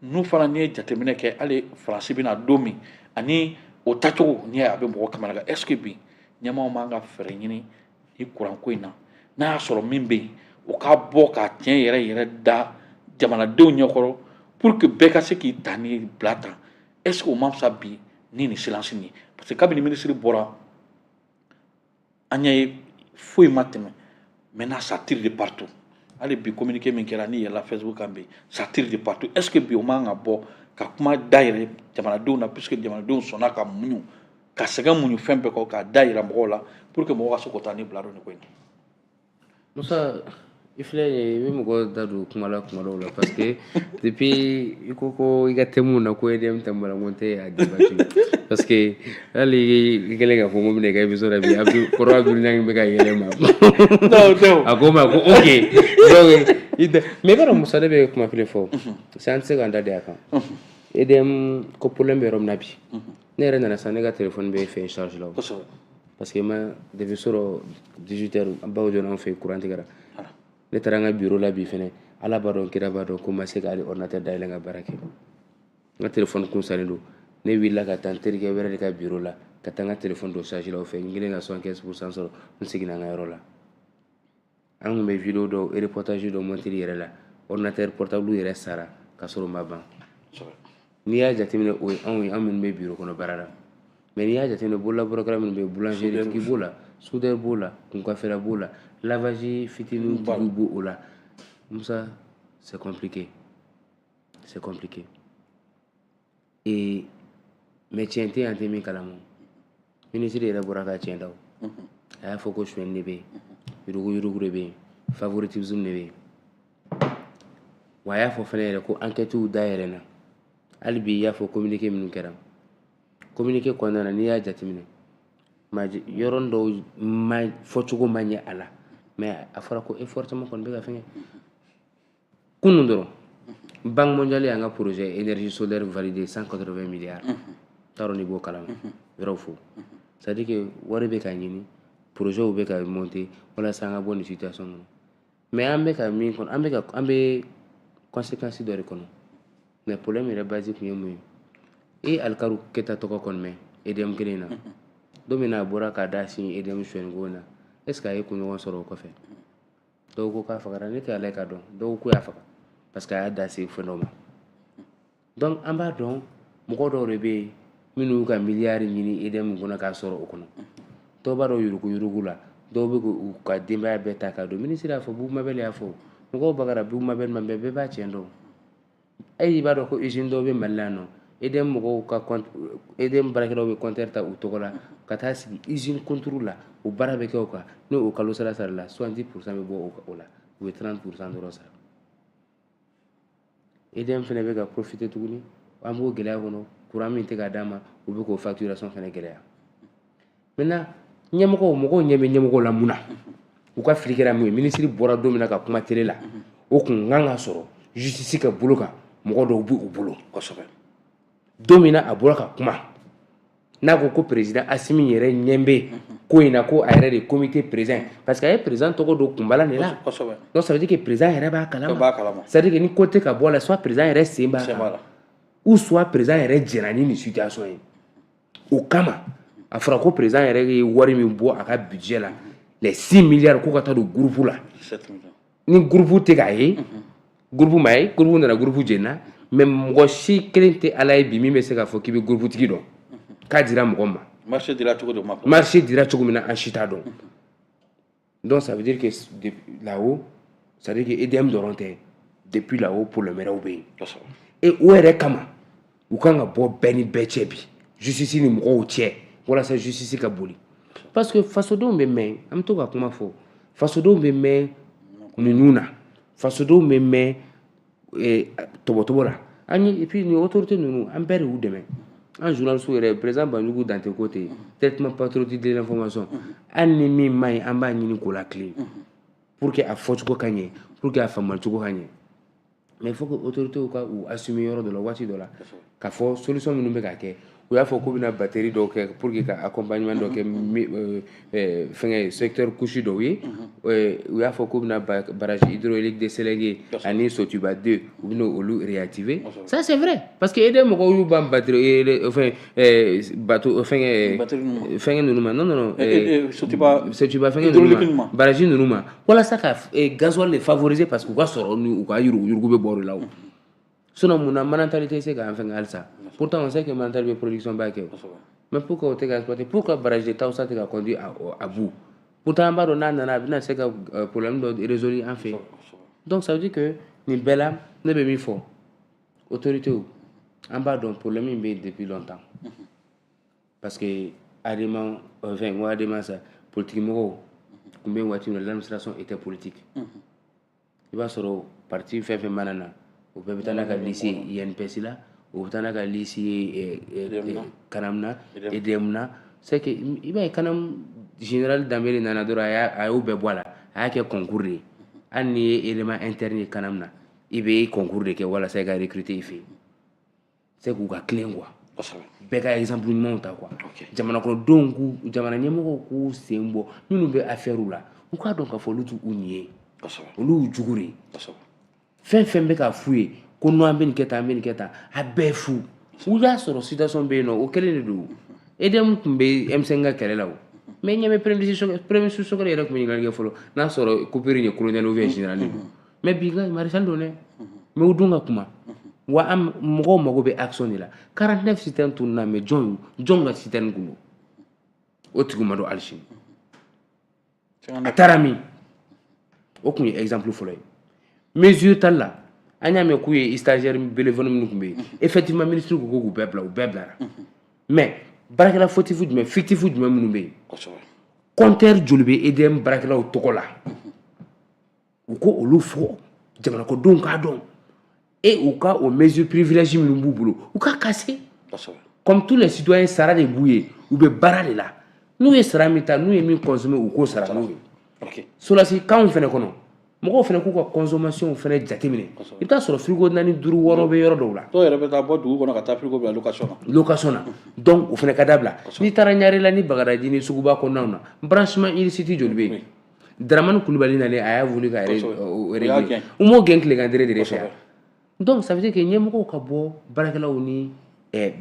ninnu fana n'i ye jateminɛ kɛ hali faransi bɛna don min ani o tacogo n'i y'a ye a bɛ mɔgɔ kamana gan est ce que bi ɲɛmaaw man ka fɛɛrɛ ɲini ni courant ko in na n'a y'a sɔrɔ min bɛ yen o ka bɔ ka tiɲɛ yɛrɛ yɛrɛ da jamanadenw ɲɛkɔrɔ pour que bɛɛ ka se k'i ta ni bila tan est ce que o ma fisa bi ni nin silence nin ye parce que kabini minisiri bɔra an y'a ye foyi ma tɛmɛ maintenant ça tire de partout hali bi communiqué min kɛra ni yɛlɛla Facebook kan bi ça tire de partout est ce que bi o man ka bɔ ka kuma dayɛlɛ jamanadenw na puisque jamanadenw sɔnna ka muɲu ka sɛgɛn muɲu fɛn bɛɛ kɔ k'a dayɛlɛ mɔgɔw la pour que mɔgɔw ka se k'o ta ni bila don nin ko in na. Musa i filɛ ye i bɛ mɔgɔ da don kuma la kuma dɔw la parce que depuis i ko i ka thème na ko EDM thème la n ko n tɛ a débattu parce que hali i kɛlen k'a fɔ n ko n bɛna i ka émission la bi kɔrɔ Abdul Ɲangi bɛ ka yɛlɛ ma a ko n ma ko ok donc mais i b'a dɔn Musa ne bɛ kuma kelen fɔ sisan an tɛ se k'an da de a kan EDM ko problème bɛ yɔrɔ min na bi ne yɛrɛ nana sisan ne ka téléphone bɛ fɛn charge la parce que ma depuis sɔrɔ 18 heures bawo jɔna an fɛ yen courant tigɛra ne taara n ka bureau la bi fɛnɛ ala b'a dɔn kira b'a dɔn ko n ma se ka hali ordinateur dayɛlɛ n ka baara kɛ n ka téléphone kun salen don ne wulila ka taa n terikɛ wɛrɛ de ka bureau la ka taa n ka téléphone don charge la o fɛ n kɛlen ka 75% sɔrɔ n seginna n ka yɔrɔ la an kun bɛ vidéo dɔw reportage dɔw monteli yɛrɛ la ordinateur portable yɛrɛ sara ka sɔrɔ o ma ban n'i y'a jateminɛ o ye anw ye an minnu bɛ bureau kɔnɔ baara la mais n'i y'a jateminɛ bololabaarakɛla minnu bɛ yen boulangerie tigi b'o la soudeur b'o la kunkafɛla b'o la lavage fitinin tigi b'o la Musa c'est compliqué et mais tiɲɛ tɛ yan tɛ min kalama ministre yɛrɛ bɔra ka tiɲɛ da o a y'a fɔ ko suɲɛni de bɛ yen yurugu-yurugu de bɛ yen favoritisme de bɛ yen wa a y'a fɔ fɛnɛ yɛrɛ ko enquêtew dayɛlɛnna hali bi i y'a fɔ communiqué minnu kɛra communiqué kɔnɔna na n'i y'a jateminɛ yɔrɔnin dɔw fɔcogo ma ɲɛ a la mais a fɔra ko effort caman kɔni bɛ ka fɛngɛ kunun dɔrɔn Banque mondiale y'an ka projet énergie solaire validé 180 milliards t'a dɔn n'i b'o kalama yɔrɔ fo c'est à dire que wari bɛ ka ɲini projet bɛ ka monter walasa an ka bɔ nin situation kɔnɔ mais an bɛ ka min kɔnɔ an bɛ conséquence dɔ de kɔnɔ mais problème yɛrɛ base kun ye mun ye Alikaru Keta tɔgɔ kɔni mɛn EDM kelen na don min na a bɔra k'a da sin EDM suɲɛniko na est ce que a ye kunɲɔgɔn sɔrɔ o kɔfɛ dɔw ko k'a fagara ne tɛ ala ye ka dɔn dɔw ko y'a faga parce que a y'a da se fɛn dɔ ma donc an b'a dɔn mɔgɔ dɔw de bɛ yen minnu y'u ka miliyari ɲini EDM kɔnɔ k'a sɔrɔ o kɔnɔ dɔw b'a dɔn yurugu-yurugu la dɔw bɛ k'u ka denbaya bɛɛ ta k'a don ministre y'a fɔ Bubu Mabel y'a fɔ mɔgɔw bagara Bubu Mabel ma bɛɛ b'a tiɲɛ dɔn i b'a dɔn ko usine dɔw bɛ Mali la yan nɔ EDM mɔgɔw ka EDM baarakɛlaw bɛ compteur ta u tɔgɔ la ka taa sigi usine contrôle la o baara bɛ kɛ o kan n'o kalo sara sarala 70% bɛ bɔ o la u bɛ 30% dɔrɔn sara EDM fɛnɛ bɛ ka profiter tuguni an b'o gɛlɛya kɔnɔ courant min tɛ ka d'a ma u bɛ k'o facturation fɛnɛ gɛlɛya maintenant ɲɛmɔgɔw mɔgɔw ɲɛ bɛ ɲɛmɔgɔw la mun na u ka fili kɛra mun ye ministre bɔra don min na ka kuma télé la o kun kan ka sɔrɔ justice ka bolo kan mɔgɔ dɔw b'u bolo kosɛbɛ don min na a bɔra ka kuma n'a ko président Assimi yɛrɛ ɲɛ bɛ ko in na ko a yɛrɛ de comité président parce que a ye président tɔgɔ don kunbala de la donc ça veut dire que président yɛrɛ b'a kalama c'est à dire que ni ko tɛ ka bɔ a la soit président yɛrɛ sen b'a kan ou soit président yɛrɛ jɛnna ni nin situation ye o kama a fɔra ko président yɛrɛ ye wari min bɔ a ka budget la les 6 milliards ko ka taa don groupe la ni groupe tɛ k'a ye groupe ma ye groupe nana groupe jɛnna mais mɔgɔ si kelen tɛ ala ye bi min bɛ se k'a fɔ k'i bɛ groupe tigi dɔn k'a dira mɔgɔ ma marché dira cogo min na an si t'a dɔn donc ça veut dire que là-haut ça veut dire que EDM dɔrɔn tɛ depuis là-haut problème wɛrɛw bɛ yen et o yɛrɛ kama u kan ka bɔ bɛɛ ni bɛɛ cɛ bi justice ni mɔgɔw cɛ walasa justice ka boli parce que fasodenw bɛ mɛn an bɛ to ka kuma fɔ fasodenw bɛ mɛn ninnu na fasodenw bɛ mɛn tɔbɔtɔbɔ la an ye et puis ni autorité ninnu an bɛɛ de y'u dɛmɛ an journaliste yɛrɛ président Banjugu Dante ko ten traitement patriotique de l'information hali ni min man ɲi an b'a ɲini k'o la tilen pour que a fɔcogo ka ɲɛ pour que a faamalicogo ka ɲɛ mais il faut que autorités ka u assumer yɔrɔ dɔ la waati dɔ la k'a fɔ solution minnu bɛ ka kɛ u y'a fɔ k'u bɛna batterie dɔw kɛ pour que ka accompagnement dɔ kɛ fɛngɛ secteur couche dɔw ye u y'a fɔ k'u bɛna barrage hydraulique de Sélégué ani Sotiba 2 u bɛna olu réactiver ça c'est vrai parce que EDM mɔgɔw y'u ban batterie bateau fɛngɛ ninnu ma non Sotiba fɛngɛ ninnu ma barrage ninnu ma walasa ka gasoil de favoriser parce que u ka sɔrɔ ni u ka yurugu bɛ bɔ o de la o sinon mun na manantalité tɛ se k'an fɛngɛ halisa pourtant on sait que manantalité bɛ production b'a kɛ mais pourquoi o tɛ ka exploiter pourquoi barrage de Tawusa tɛ ka conduire à bout pourtant an b'a dɔn n'a nana a bɛna se ka problème dɔ résoudre an fɛ donc ça veut dire que nin bɛɛ la ne bɛ min fɔ autorités an b'a dɔn problème in bɛ depuis longtemps parce que adama sa politique mɔgɔw tun bɛ waati min na l'administration était politique i b'a sɔrɔ parti fɛn fɛn mana na o bɛɛ bɛ taa n'a ka liste INPS la o bɛ taa n'a ka liste kanam na EDM na c'est que i b'a ye kanam général Danbele nana dɔrɔn a y'o bɛɛ bɔ a la a y'a kɛ concours de ye hali n'i ye élément interne ye kanam na i bɛ concours de kɛ walasa i ka recruter i fɛ yen c'est k'u ka tilen quoi bɛɛ ka exemple ɲumanw ta quoi jamana kɔnɔdenw jamana ɲɛmɔgɔw k'u sen bɔ minnu bɛ affaire la u k'a dɔn k'a fɔ olu t'u ɲɛ ye olu y'u jugu de ye fɛn fɛn bɛ ka f'u ye ko n'an bɛ nin kɛ tan an bɛ nin kɛ tan a bɛɛ fu u y'a sɔrɔ situation bɛ yen nɔ o kɛlen de don EDM tun bɛ M5 ka kɛlɛ la o mais ɲɛ bɛ premier sous-secrétaire yɛrɛ tun bɛ ɲininkali kɛ fɔlɔ n'a sɔrɔ coupure in ye colonel ou bien général de don mais bi maréchal don dɛ mais u dun ka kuma wa mɔgɔw mago bɛ action de la 49 citernes tununna mais jɔn ka citerne kun don o tigi ma dɔn hali sini a taara min o kun ye exemple fɔlɔ ye mesure tali la an y'a mɛn k'u ye stagiaire bénévole minnu tun bɛ yen effectivement ministre ko k'u bɛɛ bila u bɛɛ bilara mais baarakɛla fautif jumɛn fictif jumɛn minnu bɛ yen compteur joli bɛ EDM baarakɛlaw tɔgɔ la u ko olu fɔ jamana kɔnɔdenw k'a dɔn et u ka o mesure privilège minnu b'u bolo u ka kase comme tous les citoyens sara de b'u ye u bɛ baara de la n'u ye sara min ta n'u ye min consommer u k'o sara n'u ye solasi kanw fɛnɛ kɔnɔ mɔgɔw fɛnɛ k'u ka consommation fɛnɛ jateminɛ i bɛ taa sɔrɔ frigo 4 5 6 bɛ yɔrɔ dɔw la dɔw yɛrɛ bɛ taa bɔ dugu kɔnɔ ka taa frigo bila location na donc o fɛnɛ ka dabila n'i taara ɲare la ni Bagadaji ni suguba kɔnɔnaw na branchement illicite joli bɛ yen Dramane Coulibaly nalen a y'a voulu ka régler u m'o gɛn tilegan dere de fɛ donc ça veut dire que ɲɛmɔgɔw ka bɔ baarakɛlaw ni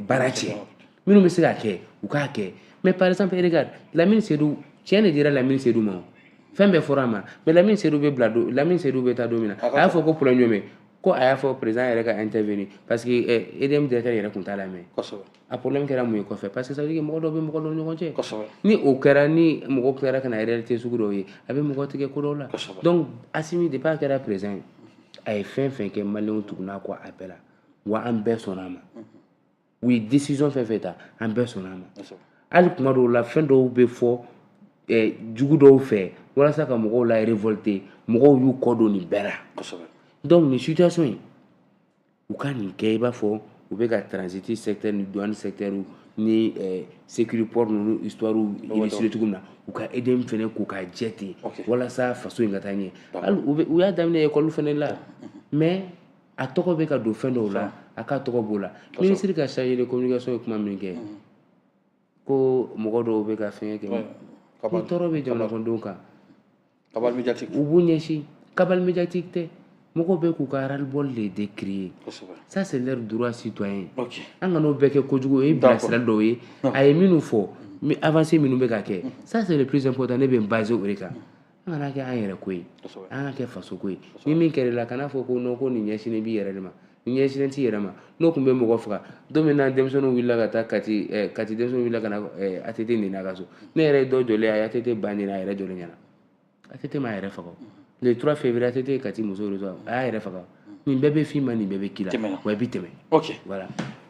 baara cɛ minnu bɛ se k'a kɛ u k'a kɛ mais par exemple regarde Lamine Seydou tiɲɛ de dira Lamine Seydou ma fɛn bɛɛ fɔra a ma mais Lamine Seydou bɛ taa don min na a y'a fɔ ko problème jumɛn ko a y'a fɔ président yɛrɛ ka intervenir parce que EDM directeur yɛrɛ tun t'a lamɛn a problème kɛra mun ye kɔfɛ parce que ça veut dire que mɔgɔ dɔw bɛ mɔgɔ dɔw ni ɲɔgɔn cɛ ni o kɛra ni mɔgɔ tilara ka na réalité sugu dɔw ye a bɛ mɔgɔ tigɛ ko dɔw la donc Assimi depuis a kɛra président a ye fɛn fɛn kɛ maliyɛnw tugunna kɔ a bɛɛ la wa an bɛɛ sɔnna a ma u ye décision fɛn fɛn ta an bɛɛ sɔnna a ma hali kuma dɔw la fɛn dɔw bɛ fɔ jugu dɔw fɛ walasa ka mɔgɔw la révolter mɔgɔw y'u kɔ don nin bɛɛ la donc nin situation in u ka nin kɛ i b'a fɔ u bɛ ka transiter secteur ni douane secteur ni sécurité ninnu histoire illustré cogo min na u ka aider fɛnɛ k'u ka jɛ ten walasa faso in ka taa ɲɛ hali u y'a daminɛ école fɛnɛ la mais a tɔgɔ bɛ ka don fɛn dɔw la a ka tɔgɔ b'o la ministre ka chargé de communication ye kuma min kɛ ko mɔgɔ dɔw bɛ ka fɛn kɛ ni tɔɔrɔ bɛ jamana kɔnɔdenw kan cabale médiatique u b'u ɲɛsin cabale médiatique tɛ mɔgɔw bɛ k'u ka ras-le-bol de décrier ça c'est leur droit citoyen an ka n'o bɛɛ kɛ kojugu o ye bilasirali dɔw ye a ye minnu fɔ avancé minnu bɛ ka kɛ ça c'est le plus important ne bɛ n baser o de kan an kana kɛ an yɛrɛ ko ye an ka kɛ faso ko ye ni min kɛra la kana fɔ ko non ko nin ɲɛsinnen b'i yɛrɛ de ma nin ɲɛsinnen t'i yɛrɛ ma n'o tun bɛ mɔgɔ faga don min na denmisɛnninw wulila ka taa kati denmisɛnninw wulila ka na ATT nin na ka so ne yɛrɛ ye dɔ jɔlen a ye ATT ban nin na a yɛrɛ jɔlen ɲɛna ATT m'a yɛrɛ faga le 3 février ATT ye kati muso reçoit a y'a yɛrɛ faga nin bɛɛ bɛ f'i ma nin bɛɛ bɛ k'i la wa i bɛ tɛmɛ voilà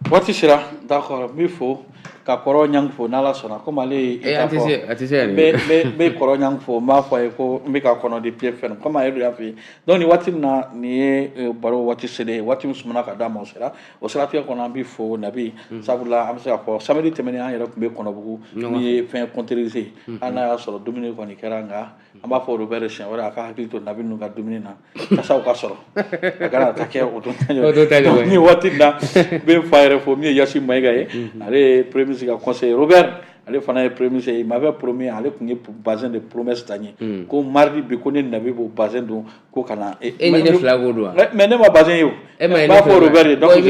waati sera d'accord n b'i fo ka kɔrɔ ɲangi fo n'ala sɔnna comme ale ye a tɛ se yɛrɛ n bɛ kɔrɔ ɲangi fo n b'a fɔ a ye ko n bɛ ka kɔnɔ de pied ferme comme a yɛrɛ y'a fɔ donc nin waati min na nin ye baro waati selen ye waati min sumana ka d'a ma o siratigɛ kɔnɔ an b'i fo Nabi sabula an bɛ se k'a fɔ samedi tɛmɛnen an yɛrɛ tun bɛ Kɔnɔbugu min ye fɛn contériser hali n'a y'a sɔrɔ dumuni kɔni kɛra nka an b'a fɔ Robert siɲɛ wɛrɛ a ka hakili to Nabi ninnu ka dumuni na kasaw ka sɔrɔ a kana taa kɛ o don ta ɲɛ nin waati in na n bɛ fa yɛrɛ fo min ye Yasin Mayiga ye ale ye premier ministre ka conseiller Robert ale fana ye premier ministre il m'avait promis ale tun ye bazin de promesse ta n ye ko mardi bi ko ne Nabi b'o bazin don ko ka na e ni ne fila b'o don wa mais ne ma bazin ye o n b'a fɔ Robert ye donc n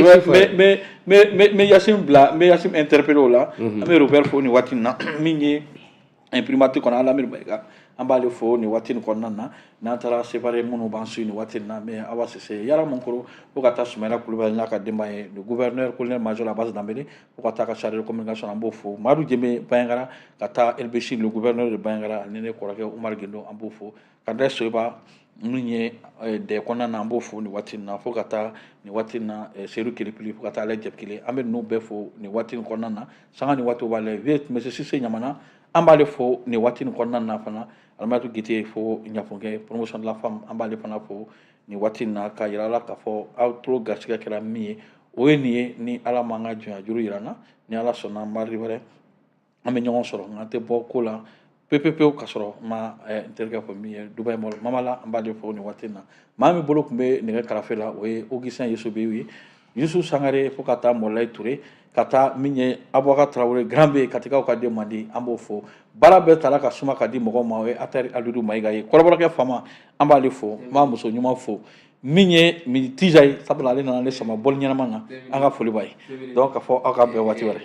bɛ Yasin interpellé o la an bɛ Robert fo nin waati in na min ye imprimatie kɔnɔ Alamini Mayiga an b'ale fo nin waati in kɔnɔna na n'an taara séparé minnu b'an su nin waati in na mais Awa Sise Yara Mankoro fo ka taa Soumaïla Kulibali n'a ka denbaya ye le gouverneur colonel major Abass Dambélé fo ka taa ka chargé de communication an b'o fo Madu Jeme Bayangara ka taa El Béchir le gouverneur de Bayangara ani ne kɔrɔkɛ Umar Gendo an b'o fo Kandɛ Soyiba min ye dɛ kɔnɔna na an b'o fo nin waati in na fo ka taa nin waati in na Seydou Kiripili fo ka taa Ale Jɛbikile an bɛ ninnu bɛɛ fo nin waati in kɔnɔna na sanga nin waati b'ale vieux monsieur Cissé Ɲamana an b'ale fo nin waati in kɔnɔna na fana Alimatu Gite fo Ɲafonkɛ promotion de la femme an b'ale fana fo nin waati in na ka yira la k'a fɔ aw tolo garisigɛ kɛra min ye o ye nin ye ni Ala m'an ka jɔnya juru yira n na ni Ala sɔnna mardi wɛrɛ an bɛ ɲɔgɔn sɔrɔ nka an tɛ bɔ ko la pewu ka sɔrɔ ma n terikɛ fɔ min ye Dubaï Mamala an b'ale fo nin waati in na maa min bolo tun bɛ nɛgɛ karafe la o ye Augustin Yesubiyu ye Yusu Sangare fo ka taa Mɔlayi Ture ka taa min ye Aboubacar Traoré grand bɛ katikaw ka den mandi an b'o fo baara bɛɛ tala ka suma ka di mɔgɔw ma o ye Atari Alidu Mayiga ye kɔrɔbɔrɔkɛ fama an b'ale fo n b'a muso ɲuman fo min ye Tija ye sabula ale nana ale sama bɔli ɲɛnama na an ka foli b'a ye donc ka fɔ aw ka bɛn waati wɛrɛ